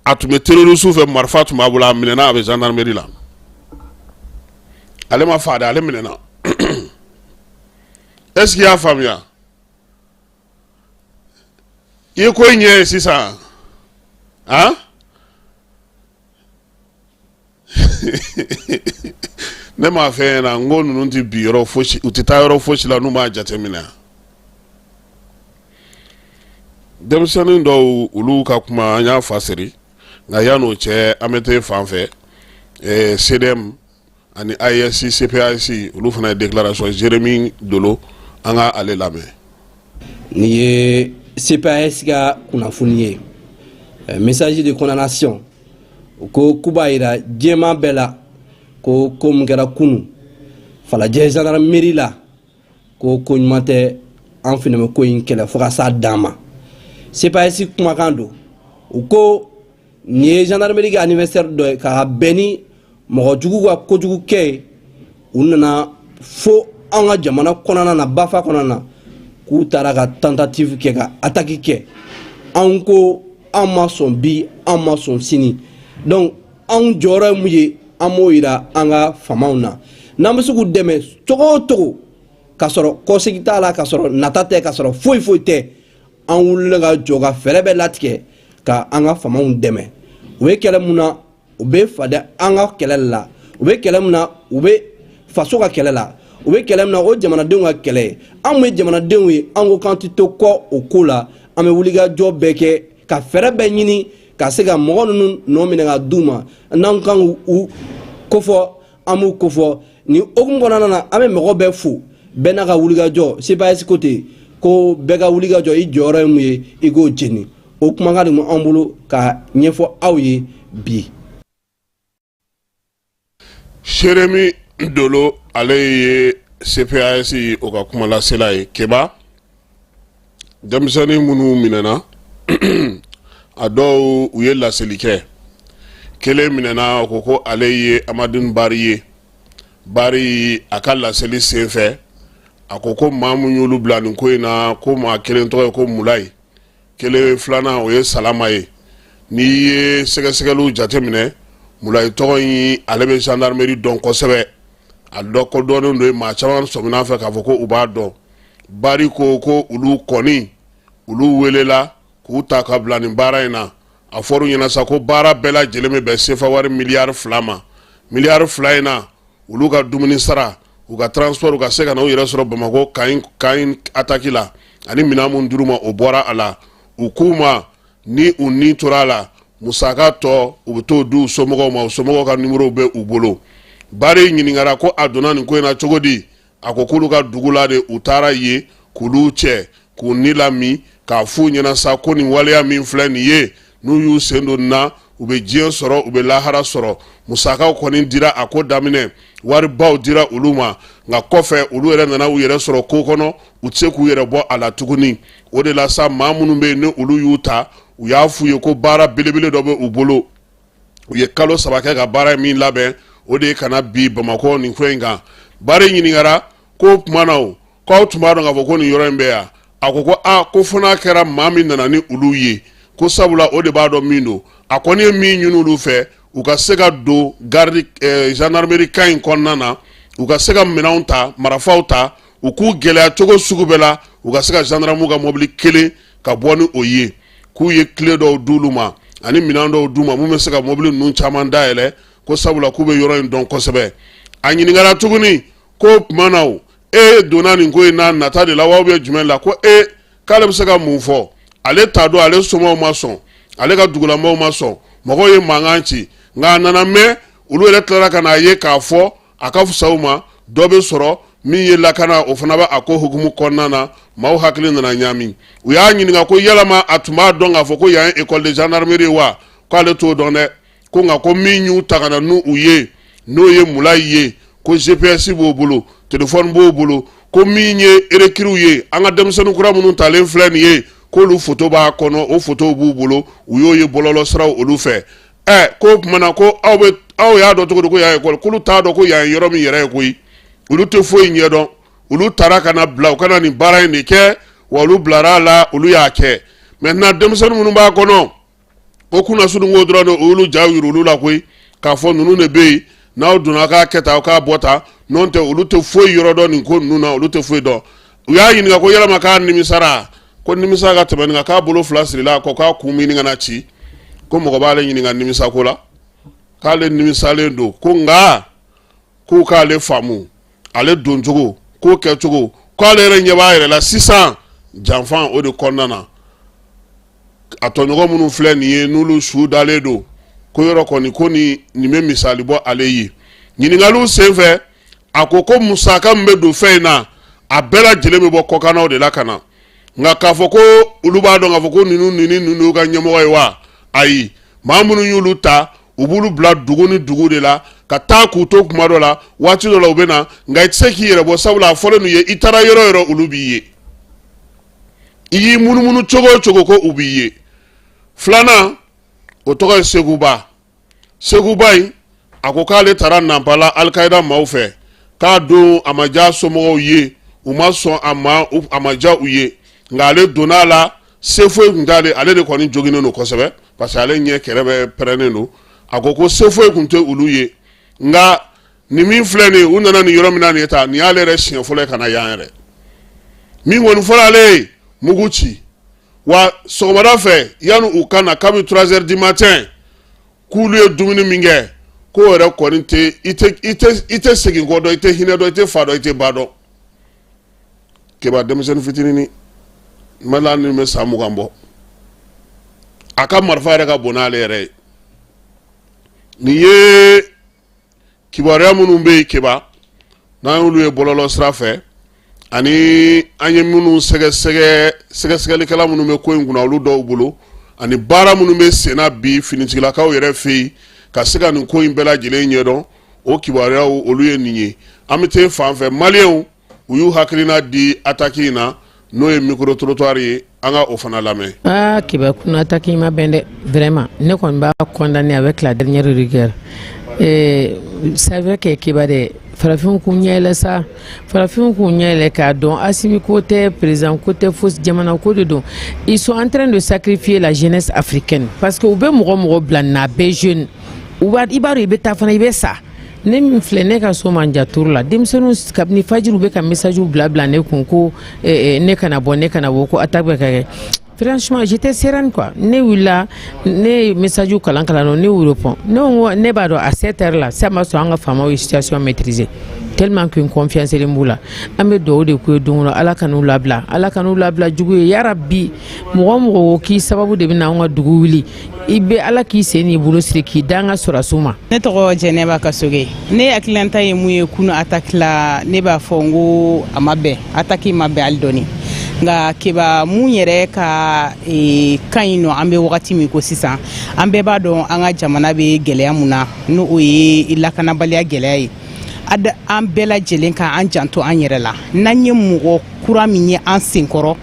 a tun bɛ terrorisiw fɛ marifa tun b'a bolo a minɛna a bɛ gendarmerie la ale ma fa dɛ ale minɛna est-ce qu'il y'a faamuya i ye ko in ɲɛ ye sisan ne m'a fɛ ɲɛna n ko ninnu tɛ bi yɔrɔ fosi u tɛ taa yɔrɔ fosi la n'u m'a jateminɛ denmisɛnnin dɔw olu ka kuma an y'a fa siri nka yan'o cɛ an bɛ taa fan fɛ CDM ani AES CPAC olu fana ye déclaration Jérémy Dolo an ka ale lamɛn. Nin ye CPAS ka kunnafoni ye message de condamnation ko kuba yira jɛman bɛɛ la ko mun kɛra kunu falajɛ gendarmerie la ko ɲuman tɛ an fana bɛ ko in kɛlɛ fo ka s'a dan ma CPAS kumakan don u ko nin ye gendarmerie ka anniversaire dɔ ye k'a bɛn ni mɔgɔ jugu ka kojugu kɛ ye u nana fo an ka jamana kɔnɔna na bafa kɔnɔna na k'u taara ka tentative kɛ ka attaque kɛ an ko an ma sɔn bi an ma sɔn sini donc an jɔyɔrɔ ye mun ye an b'o yira an ka famaw na n'an bɛ se k'u dɛmɛ cogo o cogo k'a sɔrɔ kɔsegi t'a la, k'a sɔrɔ nata tɛ, k'a sɔrɔ foyi foyi tɛ, an wulila ka jɔ ka fɛɛrɛ bɛɛ latigɛ ka an ka faamaw dɛmɛ. U bɛ kɛlɛ mun na u bɛ fada an ka kɛlɛ la, u bɛ kɛlɛ mun na u bɛ faso ka kɛlɛ la, u bɛ kɛlɛ mun na o jamanadenw ka kɛlɛ ye. Anw ye jamanadenw ye, an ko k'an tɛ to kɔ o ko la, an bɛ wulikajɔ bɛɛ kɛ ka fɛɛrɛ bɛɛ ɲini ka se ka mɔgɔ ninnu nɔ minɛ ka d'u ma, n'an kan k'u kofɔ an b'u kofɔ. Ni hokumu kɔnɔna na an bɛ mɔgɔ bɛɛ fo, bɛɛ n'a ka wulikajɔ, CPAS ko ten ko bɛɛ ka wulikajɔ i jɔyɔrɔ ye mun ye i k'o jeni. O kumakan de b'an bolo ka ɲɛfɔ aw ye bi. Seremi Dolo ale ye CPAS o ka kuma lasela ye Keba. Denmisɛnnin minnu minɛna a dɔw u ye laseli kɛ. Kelen minɛna o ko ko ale ye Amadou Bari ye. Bari a ka laseli senfɛ a ko ko maa mun y'olu bila nin ko in na ko maa kelen tɔgɔ ye ko Mulayi. Kelen filanan o ye Salama ye. N'i ye sɛgɛsɛgɛliw jateminɛ Mulayi tɔgɔ in ale bɛ gendarmerie dɔn kosɛbɛ. A dɔ kodɔnnen don maa caman sɔminna fɛ k'a fɔ ko u b'a dɔn. Bari ko ko olu kɔni olu welela k'u ta ka bila nin baara in na. A fɔr'u ɲɛna sa ko baara bɛɛ lajɛlen bɛ bɛn CFA wari miliyari 2 ma. Miliyari 2 in na olu ka dumuni sara, u ka transport u ka se ka na u yɛrɛ sɔrɔ Bamako Kayin ataki la ani minɛn mun dir'u ma o bɔra a la. U k'u ma ni u ni tora a la musaka tɔ u bɛ t'o di u somɔgɔw ma, u somɔgɔw ka numéro bɛ u bolo. Bari ɲininkara ko a donna nin ko in na cogo di, a ko k'olu ka dugu la de u taara ye k'olu cɛ k'u ni lami k'a f'u ɲɛna sa ko nin waleya min filɛ nin ye n'u y'u sen don na u bɛ diɲɛ sɔrɔ u bɛ lahara sɔrɔ. Musakaw kɔni dira a ko daminɛ, waribaw dira olu ma, nka kɔfɛ olu yɛrɛ nana u yɛrɛ sɔrɔ ko kɔnɔ u tɛ se k'u yɛrɛ bɔ a la tuguni. O de la sa maa minnu bɛ yen ni olu y'u ta u y'a f'u ye ko baara belebele dɔ bɛ u bolo, u ye kalo 3 kɛ ka baara min labɛn, o de ye kana bi Bamako nin ko in kan. Bari ɲininkara ko tuma na o k'aw tun b'a dɔn k'a fɔ ko nin yɔrɔ in bɛ yan, a ko ko fo n'a kɛra maa min nana ni olu ye ko sabula o de b'a dɔn min don. A kɔni ye min ɲini olu fɛ u ka se ka don gendarmerie kan in kɔnɔna na, u ka se ka minɛnw ta, marafaw ta, u k'u gɛlɛya cogo sugu bɛɛ la, u ka se ka gendarmew ka mobili kelen ka bɔ ni o ye, k'u ye clé dɔw d'olu ma ani minɛn dɔw d'u ma mun bɛ se ka mobili ninnu caman dayɛlɛ ko sabula k'u bɛ yɔrɔ in dɔn kosɛbɛ. A ɲininkara tuguni ko tuma na o donna nin ko in na nata de la wa bɛ jumɛn la, ko k'ale bɛ se ka mun fɔ, ale t'a dɔn ale somɔgɔw ma sɔn, ale ka dugulamɔgɔw ma sɔn, mɔgɔw ye mankan ci, nka a nana mɛn olu yɛrɛ tilara ka n'a ye k'a fɔ a ka fisa u ma, dɔ bɛ sɔrɔ min ye lakana o fana bɛ a ko hukumu kɔnɔna na, maaw hakili nana ɲami. U y'a ɲininka ko yalama a tun b'a dɔn k'a fɔ ko yan ye école de gendarmerie wa, k'ale t'o dɔn dɛ, ko nka ko min y'u ta ka na n'u ye n'o ye Mulayi ye, ko GPS b'o bolo, téléphone b'o bolo, ko min ye écrit ye an ka denmisɛnnin kura minnu talen filɛ nin ye k'olu photo b'a kɔnɔ, o photo b'u bolo, u y'o ye bɔlɔlɔ siraw olu fɛ. Ko tuma na ko aw y'a dɔn cogo di ko yan ye école, k'olu t'a dɔn ko yan ye yɔrɔ min yɛrɛ ye koyi, olu tɛ foyi ɲɛdɔn, olu taara ka na bila u kana nin baara in de kɛ wa olu bilara a la olu y'a kɛ. Maintenant denmisɛnnin minnu b'a kɔnɔ o kunna surunko dɔrɔn de olu ja yira olu la koyi k'a fɔ ninnu de bɛ yen n'aw donna k'a kɛ tan aw k'a bɔ tan, n'o tɛ olu tɛ foyi yɔrɔ dɔn nin ko ninnu na, olu tɛ foyi dɔn. U y'a ɲininka ko yalama k'a nimisara, ko nimisa ka tɛmɛ nin kan, k'a bolo 2 sirila a kɔ k'a kun min kana ci, ko mɔgɔ b'ale ɲininka nimisako la, k'ale nimisalen don, ko nka k'u k'ale faamu, ale don cogo, k'o kɛ cogo, k'ale yɛrɛ ɲɛ b'a yɛrɛ la sisan janfan o de kɔnɔna na. A tɔɲɔgɔn minnu filɛ nin ye n'olu su dalen don ko yɔrɔ kɔni ko nin bɛ misali bɔ ale ye. Ɲininkaliw senfɛ a ko musaka min bɛ don fɛn in na a bɛɛ lajɛlen bɛ bɔ kɔkannaw de la ka na, nka k'a fɔ ko olu b'a dɔn k'a fɔ ko ninnu ka ɲɛmɔgɔ ye wa, ayi, maa minnu y'olu ta u b'olu bila dugu ni dugu de la ka taa k'u to kuma dɔ la, waati dɔ la u bɛ na, nka i tɛ se k'i yɛrɛ bɔ sabula a fɔlen n'u ye i taara yɔrɔ o yɔrɔ olu b'i ye, i y'i munumunu cogo o cogo ko u b'i ye. Filanan o tɔgɔ ye Seguba. Seguba in a ko k'ale taara Nampala Al-Qaïda maaw fɛ k'a don a ma diya somɔgɔw ye, u ma sɔn a ma diya u ye, nka ale donna a la se foyi tun t'ale, ale de kɔni joginnen don kosɛbɛ parce que ale ɲɛ kɛrɛ bɛ pɛrɛnnen don. A ko se foyi tun tɛ olu ye, nka ni min filɛ nin u nana nin yɔrɔ min na nin ye ta nin y'ale yɛrɛ siɲɛ fɔlɔ ye ka na yan yɛrɛ min kɔni fɔra ale ye mugu ci wa sɔgɔmada fɛ yanni u ka na kabini 3h du matin k'ulu ye dumuni min kɛ k'o yɛrɛ kɔni tɛ i tɛ segin kɔ dɔn i tɛ hinɛ dɔn i tɛ fa dɔn i tɛ ba dɔn Keba denmisɛnnin fitinin mala ni bɛ san 20 bɔ a ka marifa yɛrɛ ka bon n'ale yɛrɛ ye nin ye kibaruya minnu bɛ yen Keba n'an y'olu ye bɔlɔlɔ sira fɛ ani an ye minnu sɛgɛsɛgɛlikɛla minnu bɛ ko in kunna olu dɔw bolo ani baara minnu bɛ senna bi finitigilakaw yɛrɛ fɛ yen ka se ka nin ko in bɛɛ lajɛlen ɲɛdɔn o kibaruyaw olu ye nin ye an bɛ taa fan fɛ maliyɛnw u y'u hakilina di attaque in na n'o ye micro trottoir ye an ka o fana lamɛn. Keba kuna attaque ma bɛn dɛ vraiment ne kɔni b'a condamner avec la dernière rigueur. C'est vrai que Keba de farafin k'u ɲɛɛlɛ sa farafin k'u ɲɛɛlɛ k'a dɔn Assimi ko tɛ président ko tɛ fo jamana ko de don ils sont en train de sacrifier la jeunesse africaine parce que u bɛ mɔgɔ bila nin na a bɛɛ jeune i b'a dɔn i bɛ taa fana i bɛ sa ne min filɛ ne ka so man ja turu la denmisɛnninw kabini fajiri bɛ ka message bila ne kun ko ne kana bɔ ko attaque bɛ ka kɛ. Franchement, j'étais sereine quoi. Ne wula, ne message kalan ne répond. Ne b'a dɔn à cette heure là, ça m'a sɔrɔ an ka faamaw ye situation maîtrisée. Tellement qu'une confiance est moula. An bɛ dugawu de k'u ye don o don Ala ka n'u labila jugu ye ya Rabbi mɔgɔ k'i sababu de bɛna an ka dugu wuli i bɛ Ala k'i sen n'i bolo siri k'i da an ka sɔrɔsiw ma. Ne tɔgɔ Jɛnɛba Kasoge. Ne hakilina ye mun ye kunu attaque la ne b'a fɔ n ko a ma bɛn attaque ma bɛn hali dɔɔni. Nga Keba mun yɛrɛ ka kan yin nɔ an bɛ wagati min ko sisan an bɛɛ b'a dɔn an ka jamana bɛ gɛlɛya mun na n'o ye lakanabaliya gɛlɛya ye an bɛɛ lajɛlen ka an janto an yɛrɛ la n'an ye mɔgɔ kura min ye an senkɔrɔ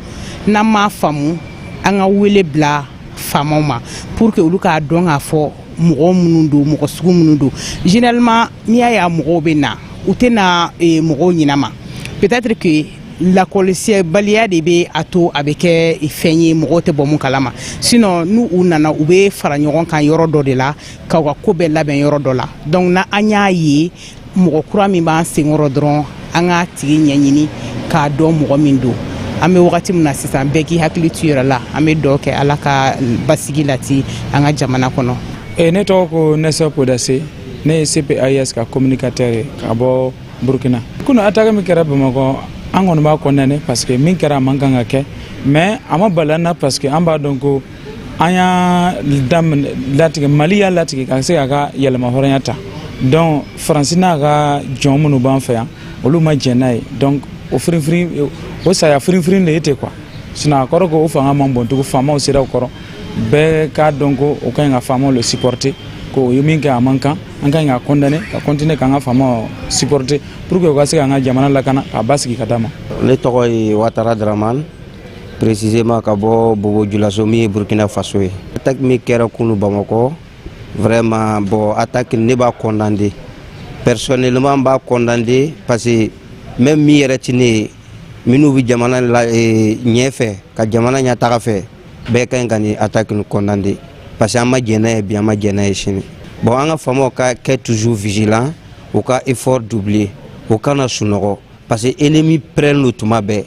n'an m'a faamu an ka wele bila faamaw ma pour que olu k'a dɔn k'a fɔ mɔgɔ minnu don mɔgɔ sugu minnu don généralement n'i y'a ye a mɔgɔw bɛ na u tɛ na mɔgɔw ɲinama peut-être que lakɔlɔsibaliya de bɛ a to a bɛ kɛ fɛn ye mɔgɔw tɛ bɔ mun kalama sinon n'u nana u bɛ fara ɲɔgɔn kan yɔrɔ dɔ de la k'u ka ko bɛɛ labɛn yɔrɔ dɔ la donc na an y'a ye mɔgɔ kura min b'an senkɔrɔ dɔrɔn an k'a tigi ɲɛɲini k'a dɔn mɔgɔ min don an bɛ wagati min na sisan bɛɛ k'i hakili to yɛrɛ la an bɛ dugawu kɛ Ala ka basigi lati an ka jamana kɔnɔ. Ne tɔgɔ ko Nessa Podase ne ye CPAIS ka communicateur ye ka bɔ Burkina. Kunu attaque min kɛra Bamakɔ an kɔni b'a condamné parce que min kɛra a man kan ka kɛ mais a ma bali an na parce que an b'a dɔn ko an y'a latigɛ Mali y'a latigɛ ka se k'a ka yɛlɛma hɔrɔnya ta donc Faransi n'a ka jɔn minnu b'an fɛ yan olu ma jɛn n'a ye donc o saya firinfirin de ye ten quoi sinon a kɔrɔ ko o fanga man bon tugun faamaw sera o kɔrɔ bɛɛ k'a dɔn ko o ka ɲi ka faamaw le supporter ko o ye min kɛ a man kan an ka ɲi ka condamner ka continuer k'an ka faamaw supporter pour que o ka se k'an ka jamana lakana k'a basigi ka d'a ma. Ne tɔgɔ ye Ouattara Dramane précisément ka bɔ Bobo Dioulasso min ye Burkina Faso ye. Attaque min kɛra kunu Bamakɔ vraiment bon attaque ne b'a condamné personnellement b'a condamné parce que même mi yɛrɛ ti ne ye minnu bɛ jamana la ɲɛfɛ ka jamana ɲɛtaga fɛ bɛɛ ka ɲi ka nin attaque nin condamné parce que an ma jɛn n'a ye bi an ma jɛn n'a ye sini bon an ka faamaw ka kɛ toujours vigilant u ka effort doubler u kana sunɔgɔ parce que ennemi prennent lo tuma bɛɛ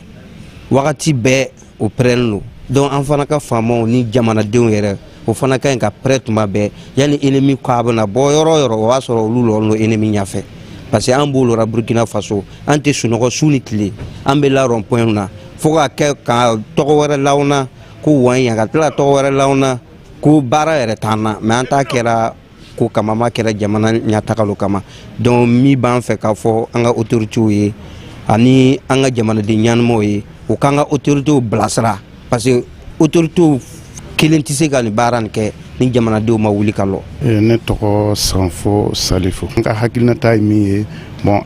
wagati bɛɛ o prennent lo donc an fana ka faamaw ni jamanadenw yɛrɛ o fana ka ɲi ka prêt tuma bɛɛ yanni ennemi k'a bɛna bɔ yɔrɔ o yɔrɔ o b'a sɔrɔ olu lɔn no ennemi ɲɛfɛ parce que an b'o lora Burkina Faso an tɛ sunɔgɔ su ni tile an bɛ la rond point na fo ka kɛ ka tɔgɔ wɛrɛ l'aw na ko wɔn yan ka tila tɔgɔ wɛrɛ l'aw na ko baara yɛrɛ t'an na mais an ta kɛra ko kama ma kɛra jamana ɲɛtagalo kama donc min b'an fɛ k'a fɔ an ka autorités ye ani an ka jamanaden ɲɛnamaw ye u k'an ka autorités bilasira parce que autorités kelen tɛ se ka nin baara nin kɛ ni jamanadenw ma wuli ka lɔ. Ne tɔgɔ Sanfo Salifu. N ka hakilinata ye min ye bon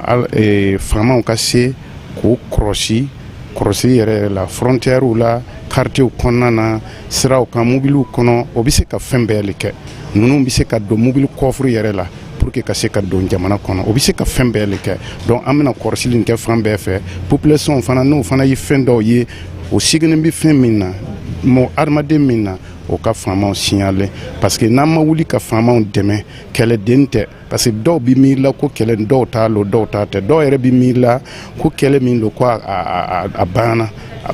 faamaw ka se k'o kɔlɔsi yɛrɛ la frontière la quartier kɔnɔna na siraw kan mobiliw kɔnɔ o bɛ se ka fɛn bɛɛ le kɛ ninnu bɛ se ka don mobili kɔfuru yɛrɛ la pour que ka se ka don jamana kɔnɔ o bɛ se ka fɛn bɛɛ le kɛ donc an bɛna kɔlɔsili nin kɛ fan bɛɛ fɛ population fana n'o fana ye fɛn dɔw ye o siginen bɛ fɛn min na mɔgɔ adamaden min na o ka faamaw signalé parce que n'an ma wuli ka faamaw dɛmɛ kɛlɛden tɛ parce que dɔw bi miiri la ko kɛlɛ dɔw t'a lo dɔw t'a tɛ dɔw yɛrɛ bi miiri la ko kɛlɛ min lo ko a banna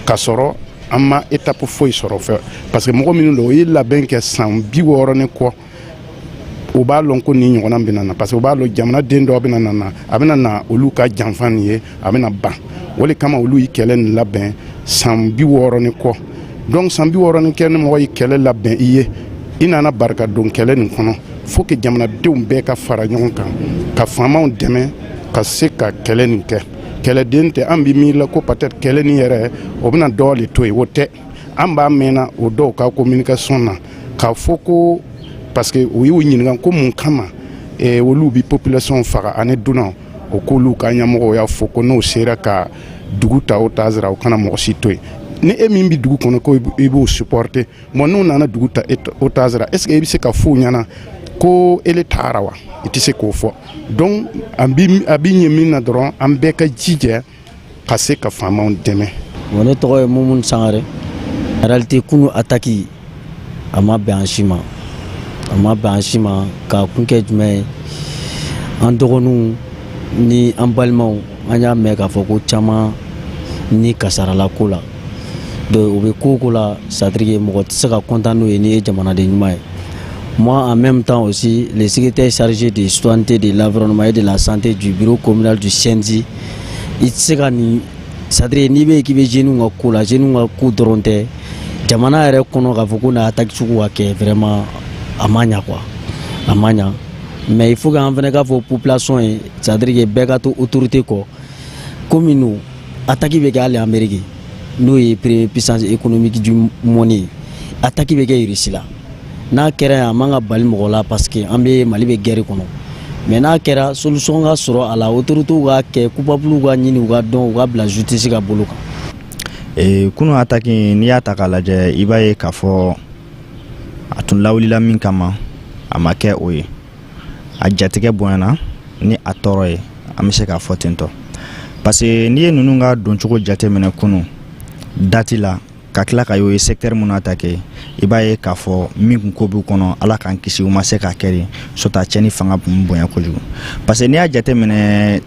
ka sɔrɔ an ma étape foyi sɔrɔ fɛ parce que mɔgɔ minnu lo o ye labɛn kɛ san 60 ni kɔ o b'a lɔn ko ni ɲɔgɔnna bɛna na parce que o b'a lɔn jamana den dɔw bɛna na a bɛna na olu ka janfa nin ye a bɛna ban o de kama olu ye kɛlɛ nin labɛn san 60 ni kɔ donc san 60 ni kɛ ni mɔgɔ ye kɛlɛ labɛn i ye i nana barika don kɛlɛ nin kɔnɔ faut que jamanadenw bɛɛ ka fara ɲɔgɔn kan ka faamaw dɛmɛ ka se ka kɛlɛ nin kɛ kɛlɛden tɛ an bi miiri la ko peut-être kɛlɛ nin yɛrɛ o bɛna dɔw le to yen o tɛ an b'a mɛnna o dɔw ka communication na k'a fɔ ko parce que o y'u ɲininka ko mun kama olu bi population faga ani dunan o k'olu ka ɲɛmɔgɔw y'a fɔ ko n'o sera ka dugu ta o taasira o kana mɔgɔ si to yen ni e min bi dugu kɔnɔ ko i b'o supporter bon n'u nana dugu ta o taasira est ce que i bɛ se ka f'u ɲɛna ko ele taara wa i tɛ se k'o fɔ donc a bi ɲɛ min na dɔrɔn an bɛɛ ka jija ka se ka faamaw dɛmɛ. bon ne tɔgɔ ye Mumu Sangare en réalité kunu attaque a ma bɛn an si ma. A ma bɛn an si ma ka kun kɛ jumɛn ye an dɔgɔninw ni an balimaw an y'a mɛn k'a fɔ ko caman ni kasarala ko la donc o bɛ ko o ko la c'est à dire que mɔgɔ tɛ se ka content n'o ye n'i ye jamanaden ɲuman ye. Moi en même temps aussi le secrétaire chargé de citoyenneté de l'environnement et de la santé du bureau communal du CNJ i tɛ se ka nin c'est à dire n'i bɛ k'i bɛ jeunes ka ko la jeunes ka ko dɔrɔn tɛ jamana yɛrɛ kɔnɔ k'a fɔ ko na attaque sugu ka kɛ vraiment a ma ɲa quoi a ma ɲa mais il faut qu'an fana k'a fɔ population ye c'est à dire que bɛɛ ka to autorité kɔ komi nu attaque bɛ kɛ hali Amérique n'o ye première puissance économique du monde ye attaque bɛ kɛ Russie la n'a kɛra yan a man ka bali mɔgɔ la parce que an bɛ Mali bɛ guerre kɔnɔ mais n'a kɛra solution ka sɔrɔ a la autorités ka kɛ coupables ka ɲini u ka dɔn u ka bila justice ka bolo kan. Kunu attaque n'i y'a ta k'a lajɛ i b'a ye k'a fɔ a tun lawulila min kama a ma kɛ o ye a jatigɛ bonyana ni a tɔɔrɔ ye an bɛ se k'a fɔ ten tɔ parce que n'i ye ninnu ka doncogo jateminɛ kunu dati la ka tila ka y'o ye secteur mun attaqué i b'a ye k'a fɔ min kun ko b'u kɔnɔ ala k'an kisi u ma se k'a kɛ sota cɛni fanga kun bonya kojugu parce que n'i y'a jateminɛ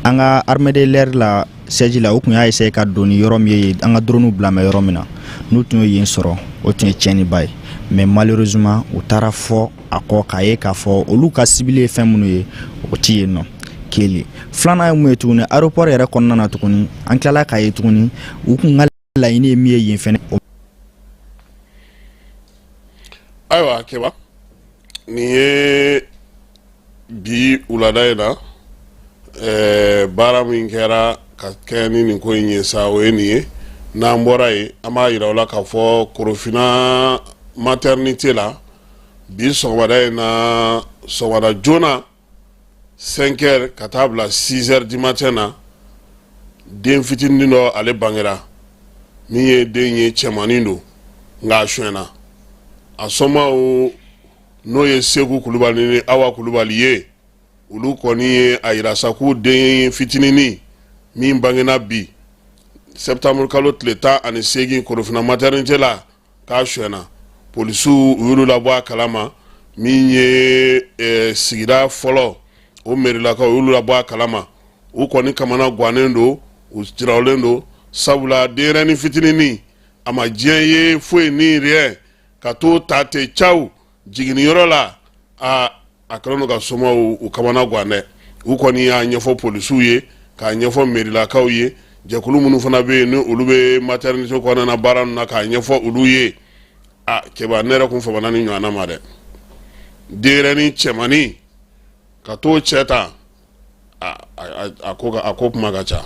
an ka armée de l'air la siège la u kun y'a essayer ka don ni yɔrɔ min ye an ka drones bila mɛ yɔrɔ min na n'u tun ye yen sɔrɔ o tun ye tiɲɛniba ye mais malheureusement u taara fɔ a kɔ k'a ye k'a fɔ olu ka cible ye fɛn minnu ye o ti yen nɔ kelen filanan ye mun ye tuguni aéroport yɛrɛ kɔnɔna na tuguni an tilala k'a ye tuguni u kun ka laɲini ye min ye yen fɛnɛ. ayiwa Keba nin ye bi wulada in na baara min kɛra ka kɛ ni nin ko in ye sa o ye nin ye n'an bɔra yen an b'a yira o la k'a fɔ Korofina maternité la bi sɔgɔmada in na sɔgɔmada joona 5 heures ka taa bila 6 heures du matin na den fitinin dɔ ale bangera min ye den ye cɛmanin don nka a suɲɛna a sɔnmaw n'o ye Segu Kulubali ni Awa Kulubali ye olu kɔni ye a yira sa k'u den fitininin min bangena bi septembre kalo tile 18 Korofina maternité la k'a suɲɛna polisiw u y'olu labɔ a kalama min ye sigida fɔlɔ o merilakaw u y'olu labɔ a kalama u kɔni kamana gannen don u jirawlen don sabula denɲɛrɛnin fitininin a ma diɲɛ ye foyi ni rien ka to ta ten caw jiginniyɔrɔ la a kɛlen don ka somaw u kamana gan dɛ u kɔni y'a ɲɛfɔ polisiw ye k'a ɲɛfɔ merilakaw ye jɛkulu minnu fana bɛ yen ni olu bɛ maternité kɔnɔna baara ninnu na k'a ɲɛfɔ olu ye Keba ne yɛrɛ kun famana ni ɲɔgɔnna ma dɛ denɲɛrɛnin cɛmanin ka t'o cɛ ta a ko kuma ka ca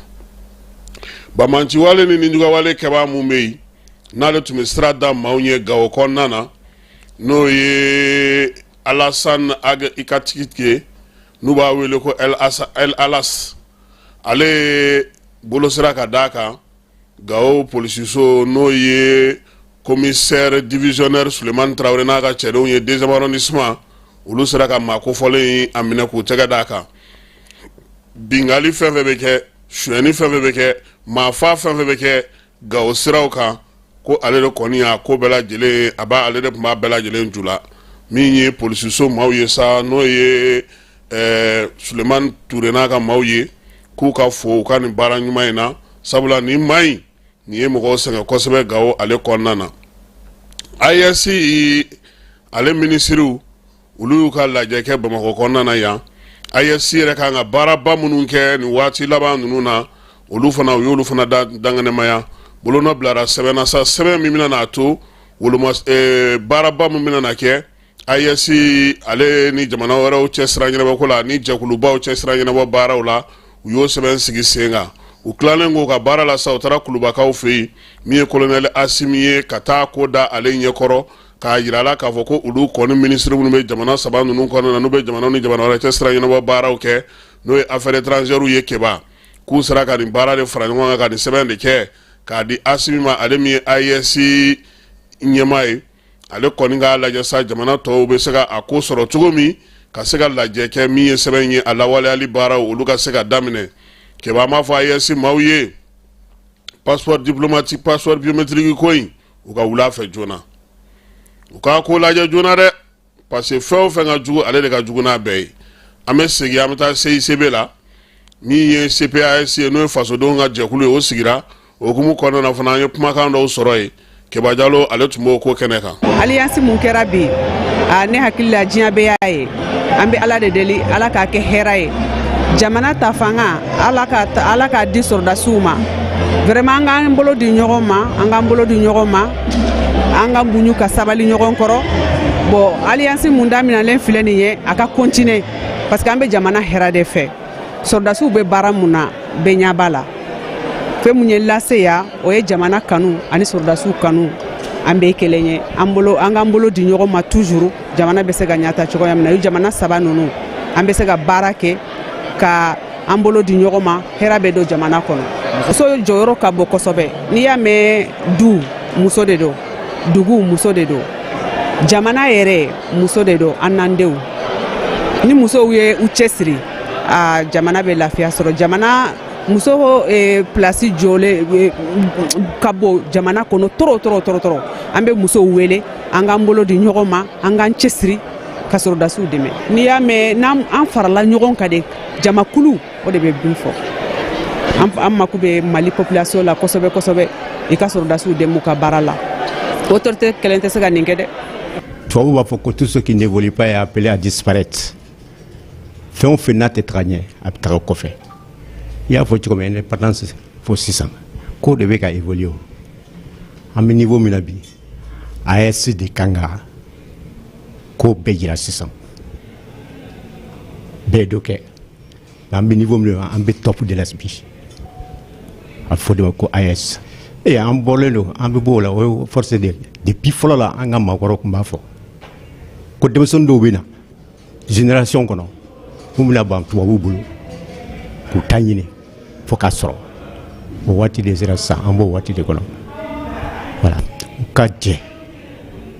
bamanciwale ni ninjugawale Keba mun bɛ yen n'ale tun bɛ sira da maaw ɲɛ Gawo kɔnɔna na n'o ye Alassane Ikatike n'u b'a wele ko El Alas ale bolo sera ka d'a kan Gawo polisiso n'o ye commissaire divisionnaire Sulemani Traoré n'a ka cɛdenw ye 2e arrondissement olu sera ka maa kofɔlen a minɛ k'u tɛgɛ d'a kan bingali fɛn fɛn bɛ kɛ suɲɛni fɛn fɛn bɛ kɛ maafa fɛn fɛn bɛ kɛ Gawo siraw kan ko ale de kɔni y'a ko bɛɛ lajɛlen a b'a ale de tun b'a bɛɛ lajɛlen ju la min ye polisiso maaw ye sa n'o ye Sulemani Ture n'a ka maaw ye k'u ka fo u ka nin baara ɲuman in na sabula nin ma ɲi nin ye mɔgɔw sɛgɛn kosɛbɛ Gawo ale kɔnɔna na AES ale minisiriw olu y'u ka lajɛ kɛ Bamakɔ kɔnɔna na yan AES yɛrɛ kan ka baaraba minnu kɛ nin waati laban ninnu na olu fana u y'olu fana danganɛmaya bolona bilara sɛbɛnna sa sɛbɛn min bɛna n'a to baaraba min bɛna na kɛ AES ale ni jamana wɛrɛw cɛ sira ɲɛnabɔko la ni jɛkulubaw cɛ sira ɲɛnabɔ baaraw la u y'o sɛbɛn sigi sen kan u tilalen k'o ka baara la sa u taara kulubakaw fɛ yen min ye colonel Asimi ye ka taa ko da ale ɲɛkɔrɔ k'a yira la k'a fɔ ko olu kɔni minisiri minnu bɛ jamana saba ninnu kɔnɔna na n'u bɛ jamana ni jamana wɛrɛ cɛ sira ɲɛnabɔ baaraw kɛ n'o ye affaires étrangères ye Keba k'u sera ka nin baara de fara ɲɔgɔn kan ka nin sɛbɛn de kɛ k'a di Asimi ma ale min ye AES ɲɛmaa ye ale kɔni k'a lajɛ sa jamana tɔw bɛ se ka a ko sɔrɔ cogo min ka se ka lajɛ kɛ min ye sɛbɛn ye a lawaleyali baaraw olu ka se ka daminɛ Keba m'a fɔ AES maaw ye passeport diplomatique passeport biométrique ko in u ka wula fɛ joona u k'a ko lajɛ joona dɛ parce que fɛn o fɛn ka jugu ale de ka jugu n'a bɛɛ ye an bɛ segin an bɛ taa CICB la min ye CPAS ye n'o ye fasodenw ka jɛkulu ye o sigira o hukumu kɔnɔna na fana an ye kumakan dɔw sɔrɔ yen Keba Jalo ale tun b'o ko kɛnɛ kan alliance mun kɛra bi ne hakili la diɲɛ bɛɛ y'a ye an bɛ Ala de deli Ala k'a kɛ hɛrɛ ye jamana ta fanga Ala k'a di sɔrɔdasiw ma vraiment an k'an bolo di ɲɔgɔn ma an k'an bolo di ɲɔgɔn ma an ka muɲu ka sabali ɲɔgɔn kɔrɔ bon alliance mun daminɛlen filɛ nin ye a ka continuer parce que an bɛ jamana hɛrɛ de fɛ sɔrɔdasiw bɛ baara mun na bɛɛ ɲɛ b'a la fɛn mun ye lase ya o ye jamana kanu ani sɔrɔdasiw kanu an bɛ kelen ye an k'an bolo di ɲɔgɔn ma toujours jamana bɛ se ka ɲata cogoya min na o jamana saba ninnu an bɛ se ka baara kɛ ka an bolo di ɲɔgɔn ma hɛrɛ bɛ don jamana kɔnɔ muso jɔyɔrɔ ka bon kosɛbɛ n'i y'a mɛn du muso de don dugu muso de don jamana yɛrɛ muso de don an n'an denw ni musow ye u cɛsiri jamana bɛ lafiya sɔrɔ jamana muso place jɔlen ka bɔ jamana kɔnɔ tɔrɔ an bɛ musow wele an k'an bolo di ɲɔgɔn ma an k'an cɛsiri ka sɔrɔdasiw dɛmɛ n'i y'a mɛn n'an farala ɲɔgɔn kan de jamakulu o de bɛ bin fɔ an mako bɛ Mali population la kosɛbɛ i ka sɔrɔdasiw dɛmɛ ka baara la autorité kelen tɛ se ka nin kɛ dɛ tubabu b'a fɔ ko tout ce qui n'évolue pas est appelé à disparaître fɛn o fɛn n'a tɛ taga ɲɛ a bɛ taga kɔfɛ i y'a fɔ cogo min indépendance fo sisan ko de bɛ ka évoluer an bɛ niveau min na bi AES de kan ka ko bɛɛ jira sisan bɛɛ dɔ kɛ an bɛ niveau min na an bɛ top de la bi a fɔ de ma ko AES an bɔlen don an bɛ bɔ o la o ye force de depuis fɔlɔ la an ka maakɔrɔw tun b'a fɔ ko denmisɛnnin dɔw bɛ na génération kɔnɔ mun bɛna ban tubabuw bolo k'u ta ɲini fo k'a sɔrɔ o waati de sera sisan an b'o waati de kɔnɔ voilà u ka jɛ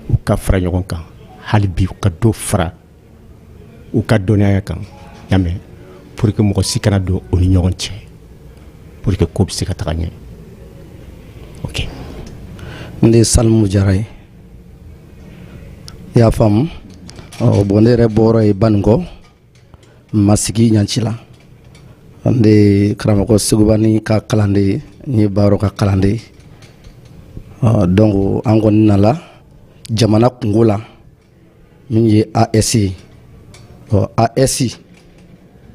u ka fara ɲɔgɔn kan hali bi u ka dɔ fara u ka dɔnniya kan y'a mɛn pour que mɔgɔ si kana don o ni ɲɔgɔn cɛ pour que ko bɛ se ka taga ɲɛ ok n de Salimu Jara ye i y'a faamu bon ne yɛrɛ bɔyɔrɔ ye Banikɔ Masigi Ɲanci la n de karamɔgɔ Segubani ka kalanden ye n ye Bayɔrɔ ka kalanden ye donc an kɔni nana jamana kungo la min ye AES ye AES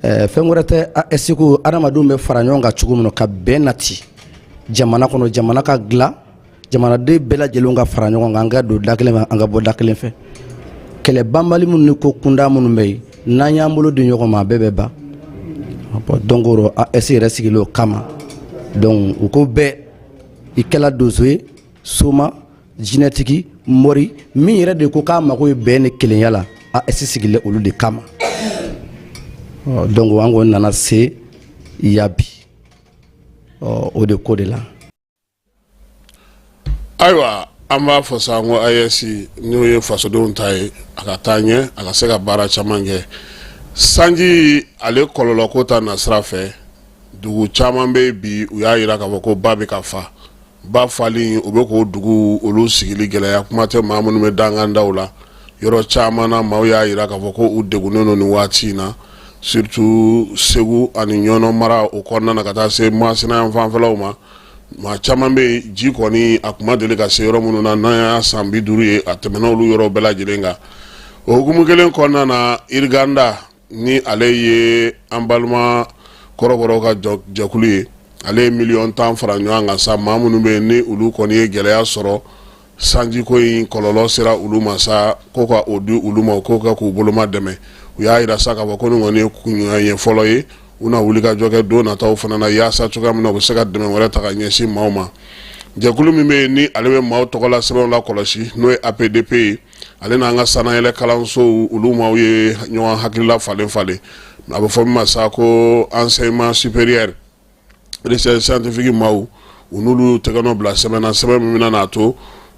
fɛn wɛrɛ tɛ AES ko adamadenw bɛ fara ɲɔgɔn kan cogo min na ka bɛn nati jamana kɔnɔ jamana ka dilan jamanaden bɛɛ lajɛlen ka fara ɲɔgɔn kan an ka don da kelen fɛ an ka bɔ da kelen fɛ kɛlɛ banbali minnu ni ko kunda minnu bɛ yen n'an y'an bolo di ɲɔgɔn ma a bɛɛ bɛ ban donc AES yɛrɛ sigilen o kama donc u ko bɛɛ i kɛla donso ye soma jinɛtigi mɔri min yɛrɛ de ko k'a mago ye bɛn ni kelenya la AES sigilen olu de kama donc an kɔni nana se yabi o de ko de la ayiwa an b'a fɔ sa n ko AES n'o ye fasodenw ta ye a ka taa ɲɛ a ka se ka baara caman kɛ sanji ale kɔlɔlɔ ko ta nasira fɛ dugu caman bɛ bi u y'a jira k'a fɔ ko ba bɛ ka fa ba fali o be ko dugu olu sigili gɛlɛya kuma tɛ maa minnu bɛ dangandaw la yɔrɔ caman na maaw y'a yira k'a fɔ ko u degunnen don nin waati in na surtout Segu ani Ɲɔnɔ mara o kɔnɔna na ka taa se Masina yan fanfɛlaw ma maa caman bɛ ji kɔni a kuma deli ka se yɔrɔ minnu na n'an y'a san 50 ye a tɛmɛna olu yɔrɔ bɛɛ lajɛlen kan o hukumu kelen kɔnɔna na Iriganda ni ale ye an balima kɔrɔbɔrɔw ka jɛkulu ye ale ye miliyɔn 10 fara ɲɔgɔn kan sa maa minnu bɛ yen ni olu kɔni ye gɛlɛya sɔrɔ sanjiko in kɔlɔlɔ sera olu ma sa ko ka o di olu ma ko ka k'u boloma dɛmɛ u y'a yira sa k'a fɔ ko nin kɔni ye kunɲɔgɔn ye fɔlɔ ye u na wuli ka jɔ kɛ don nataw fana na yaasa cogoya min na u bɛ se ka dɛmɛ wɛrɛ ta ka ɲɛsin maaw ma jɛkulu min bɛ yen ni ale bɛ maaw tɔgɔla sɛbɛnw la kɔlɔsi n'o ye APDP ye ale n'an ka sanayɛlɛ kalansow olu maaw ye ɲɔgɔn hakilila falen falen a bɛ fɔ min ma sa ko enseignement supérieur recherche scientifique maaw u n'olu tɛgɛ nɔ bila sɛbɛn na sɛbɛn min bɛna n'a to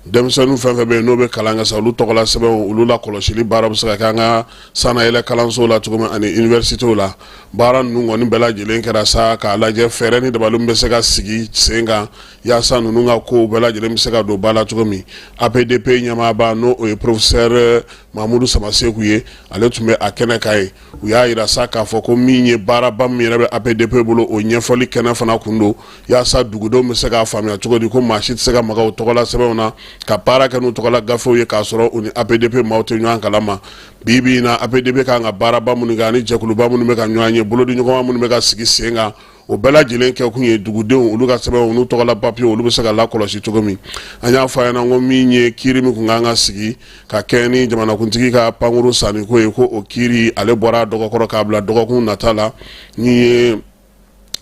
denmisɛnninw fɛn fɛn bɛ yen n'o bɛ kalan kɛ sa olu tɔgɔla sɛbɛnw olu la kɔlɔsili baara bɛ se ka kɛ an ka sanayɛlɛ kalansow la cogo min ani universitéw la baara ninnu kɔni bɛɛ lajɛlen kɛra sa k'a lajɛ fɛɛrɛ ni dabali bɛ se ka sigi sen kan yaasa ninnu ka kow bɛɛ lajɛlen bɛ se ka don ba la cogo min APDP ɲɛmaaba n'o o ye professeur Mamudu Samaseku ye ale tun bɛ a kɛnɛ kan ye u y'a yira sa k'a fɔ ko min ye baaraba min yɛrɛ bɛ APDP bolo o ɲɛfɔli kɛnɛ fana kun don yaasa dugudenw bɛ se k'a faamuya cogo di ko maa si tɛ se ka maga o tɔgɔla sɛbɛnw na ka baara kɛ n'u tɔgɔla gafew ye k'a sɔrɔ u ni APDP maaw tɛ ɲɔgɔn kalama bi in na APDP kan ka baaraba minnu kɛ ani jɛkuluba minnu bɛ ka ɲɔgɔn ye bolodiɲɔgɔnma minnu bɛ ka sigi sen kan o bɛɛ lajɛlen kɛ kun ye dugudenw olu ka sɛbɛnw n'u tɔgɔla papiye olu bɛ se ka lakɔlɔsi cogo min an y'a fɔ a ɲɛna ko min ye kiiri min kun kan ka sigi ka kɛ ni jamanakuntigi ka pankuru sanni ko ye ko o kiiri ale bɔra dɔgɔkɔrɔ k'a bila dɔgɔkun nata la ni ye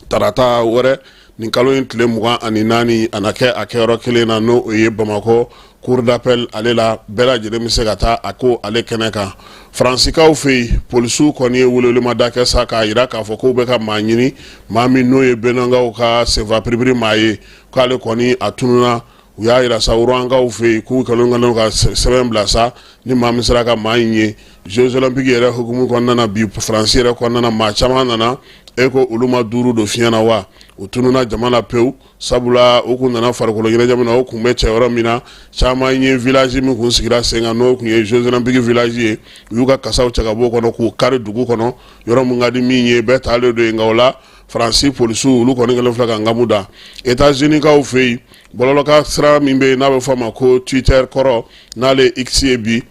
tarata wɛrɛ nin kalo in tile 24 a na kɛ a kɛyɔrɔ kelen na n'o o ye Bamakɔ cour d'appel ale la bɛɛ lajɛlen bɛ se ka taa a ko ale kɛnɛ kan Faransikaw fɛ yen polisiw kɔni ye welewelemada kɛ sa k'a yira k'a fɔ k'u bɛ ka maa ɲini maa min n'o ye Benangaw ka senfa piripiri maa ye k'ale kɔni a tununa u y'a yira sa Uruwankaw fɛ yen k'u kɛlen ka sɛbɛn bila sa ni maa min sera ka maa in ye Jeux olympiques yɛrɛ hukumu kɔnɔna na bi Faransi yɛrɛ kɔnɔna na maa caman nana e ko olu ma duuru don fiɲɛ na wa u tununa jama la pewu sabula u kun nana farikolo ɲɛnajɛ min na o kun bɛ cɛ yɔrɔ min na caman ye village min kun sigira sen kan n'o kun ye Jeux olympiques village ye u y'u ka kasaw cɛ ka bɔ o kɔnɔ k'u kari dugu kɔnɔ yɔrɔ min ka di min ye bɛɛ taalen don yen nka o la Faransi polisiw olu kɔni kɛlen filɛ ka nkamu da États-Unis kaw fɛ yen bɔlɔlɔka sira min bɛ yen n'a bɛ fɔ a ma ko Twitter kɔrɔ n'ale X ye bi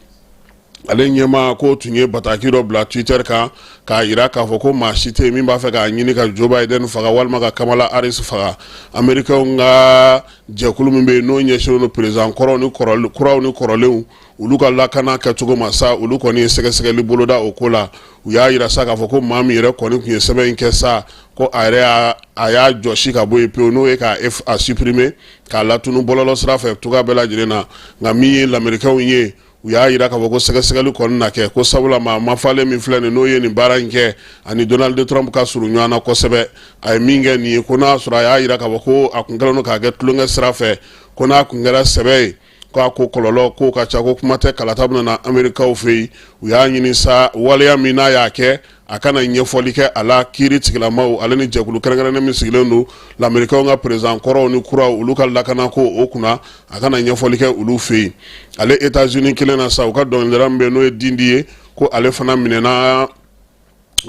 ale ɲɛma ko tun ye bataki dɔ bila Twitter kan k'a yira k'a fɔ ko maa si tɛ min b'a fɛ k'a ɲini ka Joe Biden faga walima ka Kamala Harris faga Américains ka jɛkulu min bɛ yen n'o ɲɛsinnen don président kuraw ni kɔrɔlenw olu ka lakana kɛcogo ma sa olu kɔni ye sɛgɛsɛgɛli boloda o ko la u y'a yira sa k'a fɔ ko maa min yɛrɛ kɔni tun ye sɛbɛn in kɛ sa ko a yɛrɛ a y'a jɔsi ka bɔ yen pewu n'o ye k'a supprimer k'a latunu bɔlɔlɔ sira fɛ cogoya bɛɛ lajɛlen na nka min ye lamɛrikɛnw ye u y'a yira k'a fɔ ko sɛgɛsɛgɛli kɔni na kɛ ko sabula maa mafalen min filɛ nin n'o ye nin baara in kɛ ani Donald Trump ka surun ɲɔgɔn na kosɛbɛ a ye min kɛ nin ye ko n'a sɔrɔ a y'a yira k'a fɔ ko a kun kɛlen don k'a kɛ tulonkɛ sira fɛ ko n'a kun kɛra sɛbɛ ye k'a ko kɔlɔlɔ ko ka ca ko kuma tɛ kalata bɛna na Amerikaw fɛ yen u y'a ɲini sa waleya min n'a y'a kɛ a kana ɲɛfɔli kɛ a la kiiri tigilamaw ale ni jɛkulu kɛrɛnkɛrɛnnen min sigilen don l'Américains ka président kɔrɔw ni kuraw olu ka lakana ko o kunna a kana ɲɛfɔli kɛ olu fɛ yen ale États-Unis kelen na sa u ka dɔnkilidala min bɛ n'o ye Dindi ye ko ale fana minɛna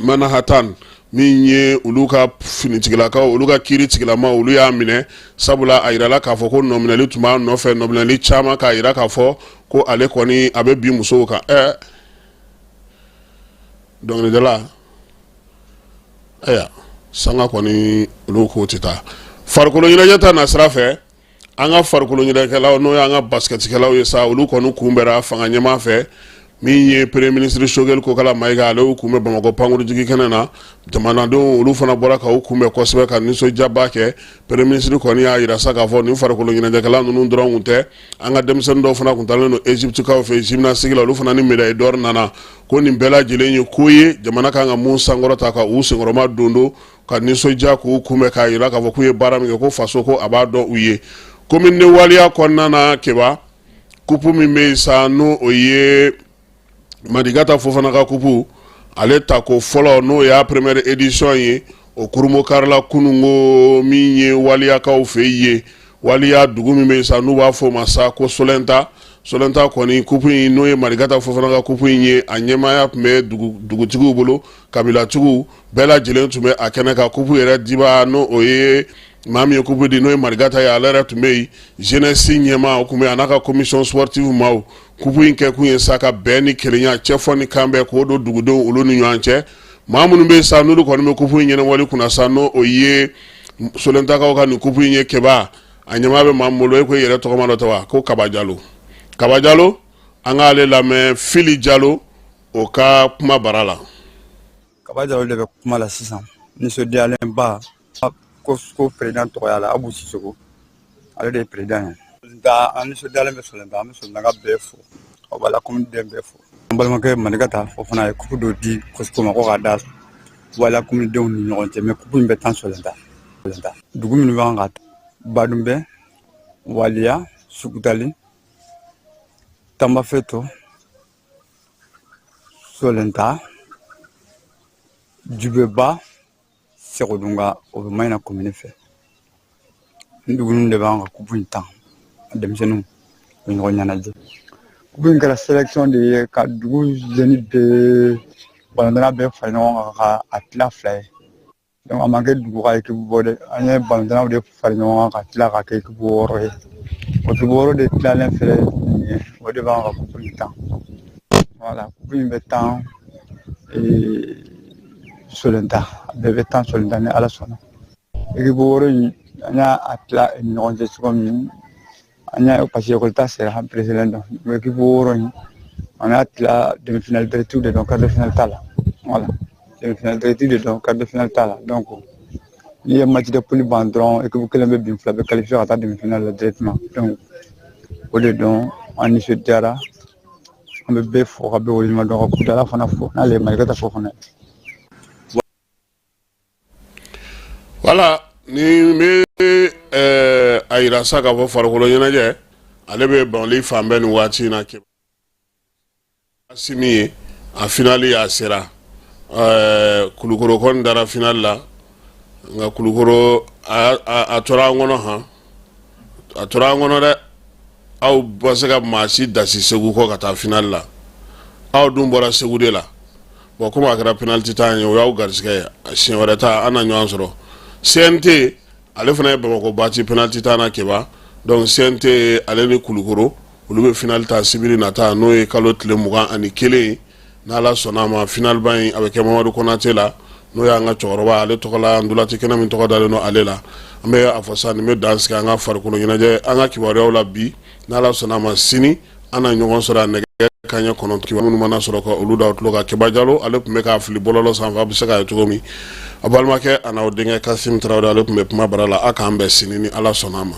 Manhattan min ye olu ka finitigilakaw olu ka kiiri tigilamaw olu y'a minɛ sabula a yirala k'a fɔ ko nɔminɛli tun b'a nɔfɛ nɔminɛli caman k'a yira k'a fɔ ko ale kɔni a bɛ bin musow kan dɔnkilidala sanga kɔni olu ko tɛ taa farikolo ɲɛnajɛ ta na sira fɛ an ka farikolo ɲɛnajɛkɛlaw n'o y'an ka basketikɛlaw ye sa olu kɔni kunbɛra fanga ɲɛmaa fɛ min ye premier ministre Choguel Kokala Mayiga ale y'u kunbɛn Bamakɔ pankurunjigi kɛnɛ na jamanadenw olu fana bɔra ka u kunbɛn kosɛbɛ ka nisɔndiyaba kɛ premier ministre kɔni y'a yira sa k'a fɔ nin farikolo ɲɛnajɛkɛla ninnu dɔrɔn kun tɛ an ka denmisɛnnin dɔw fana kun taalen don Egypte kaw fɛ gymnastique la olu fana ni médaille d'or nana ko nin bɛɛ lajɛlen ye ko ye jamana kan ka mun sankɔrɔta ka u senkɔrɔma dondo ka nisɔndiya k'u kunbɛn k'a yira k'a fɔ k'u ye baara min kɛ ko faso ko a b'a dɔn u ye komi ne waleya kɔnɔna na Keba kupu min bɛ yen sa n'o o ye Madigata Fofana ka kupu ale ta ko fɔlɔ n'o y'a première édition ye o kurumo karila kunungo min ye waliyakaw fɛ ye waliya dugu min bɛ sa n'u b'a fɔ o ma sa ko Solenta kɔni kupu in n'o ye Marigata Fofana ka kupu in ye a ɲɛmaaya tun bɛ dugutigiw bolo kabilatigiw bɛɛ lajɛlen tun bɛ a kɛnɛ kan kupu yɛrɛ diba n'o o ye maa min ye kupu di n'o ye Marigata ye ale yɛrɛ tun bɛ yen jeunesse ɲɛmaa o tun bɛ a n'a ka commission sportive maaw kupu in kɛ kun ye sa ka bɛn ni kelenya cɛfɔ ni kan bɛɛ k'o don dugudenw olu ni ɲɔgɔn cɛ maa minnu bɛ sa n'olu kɔni bɛ kupu in ɲɛnabɔli kunna sa n'o o ye Solentakaw ka nin kupu in ye kɛba a ɲɛmaa bɛ maa min bolo e ko i yɛrɛ tɔgɔma dɔ tɛ wa ko Kaba Jalo an k'ale lamɛn Fili Jalo o ka kuma bara la. Kaba Jalo de bɛ kuma la sisan nisɔndiyalenba ko président tɔgɔya la Abu Sisoko ale de ye président ye. Nka an nisɔndiyalen bɛ Solenta an bɛ Solentaka bɛɛ fo aw b'a la communauté bɛɛ fo. An balimakɛ Marigata o fana ye kupu dɔ di Kosiko ma ko k'a da wala communautéw ni ɲɔgɔn cɛ mais kupu in bɛ tan Solenta dugu minnu b'an ka Badumbe Waliya Sugutali Tambafeto Solenta Jubeba Sekodunga o bɛ Mayina commune fɛ dugu ninnu de b'an ka kupu in tan denmisɛnninw o ɲɔgɔn ɲɛnajɛ kupu in kɛra sélection de ye ka dugu jeunes bɛɛ balontanna bɛɛ fara ɲɔgɔn kan ka tila fila ye donc a ma kɛ dugu ka équipe bɔ dɛ an ye balontannaw de fara ɲɔgɔn kan ka tila ka kɛ équipe wɔɔrɔ ye o équipe wɔɔrɔ de tilalen filɛ o de b'an ka kupu in tan voilà kupu in bɛ tan Solenta bɛɛ bɛ tan Solenta ni Ala sɔnna équipe wɔɔrɔ in an y'a tila ni ɲɔgɔn cɛ cogo min an y'a parce que école ta sera président donc équipe wɔɔrɔ in an y'a tila demi-finale directive de donc quart de finale t'a la voilà demi-finale directive de donc quart de finale t'a la donc n'i ye match de poule ban dɔrɔn équipe kelen bɛ bin fila bɛ qualifier ka taa demi-finale la directement donc o de dɔn an nisɔndiyara an bɛ bɛɛ fo ka bɛɛ waleɲuman dɔn ka kudala fana fo n'ale ye Marigata fo fana. Voilà ni bɛ a yira sa k'a fɔ farikolo ɲɛnajɛ ale bɛ banli fan bɛɛ ni waati in na kɛ Simi ye a finali a sera Kulukoro kɔni dara finali la nka Kulukoro a tora an kɔnɔ han a tora an kɔnɔ dɛ aw ba se ka maa si dasi Segu kɔ ka taa finali la aw dun bɔra Segu de la bon comme a kɛra penalty temps ye o y'aw garisigɛ siɲɛ wɛrɛ ta an na ɲɔgɔn sɔrɔ CNT ale fana ye Bamako bati penalty temps na kɛba donc CNT ale ni Kulukoro olu bɛ finali ta sibiri nata n'o ye kalo tile 21 n'Ala sɔnna ma finali ba in a bɛ kɛ Mamadu Konate la n'o y'an ka cɛkɔrɔba ale tɔgɔ la Ndulati kɛnɛ min tɔgɔ dalen no ale la an bɛ a fɔ sa nin bɛ dan sigi an ka farikolo ɲɛnajɛ an ka kibaruyaw la bi n'Ala sɔnna ma sini an na ɲɔgɔn sɔrɔ a nɛgɛ kanɲɛ 9 kibaruya minnu mana sɔrɔ ka olu da tulo ka Keba Jalo ale tun bɛ k'a fili bɔlɔlɔ sanfɛ a bɛ se k'a ye cogo min a balimakɛ a n'aw denkɛ Kasim Tarawele ale tun bɛ kuma bara la a k'an bɛn sini ni Ala sɔnna ma.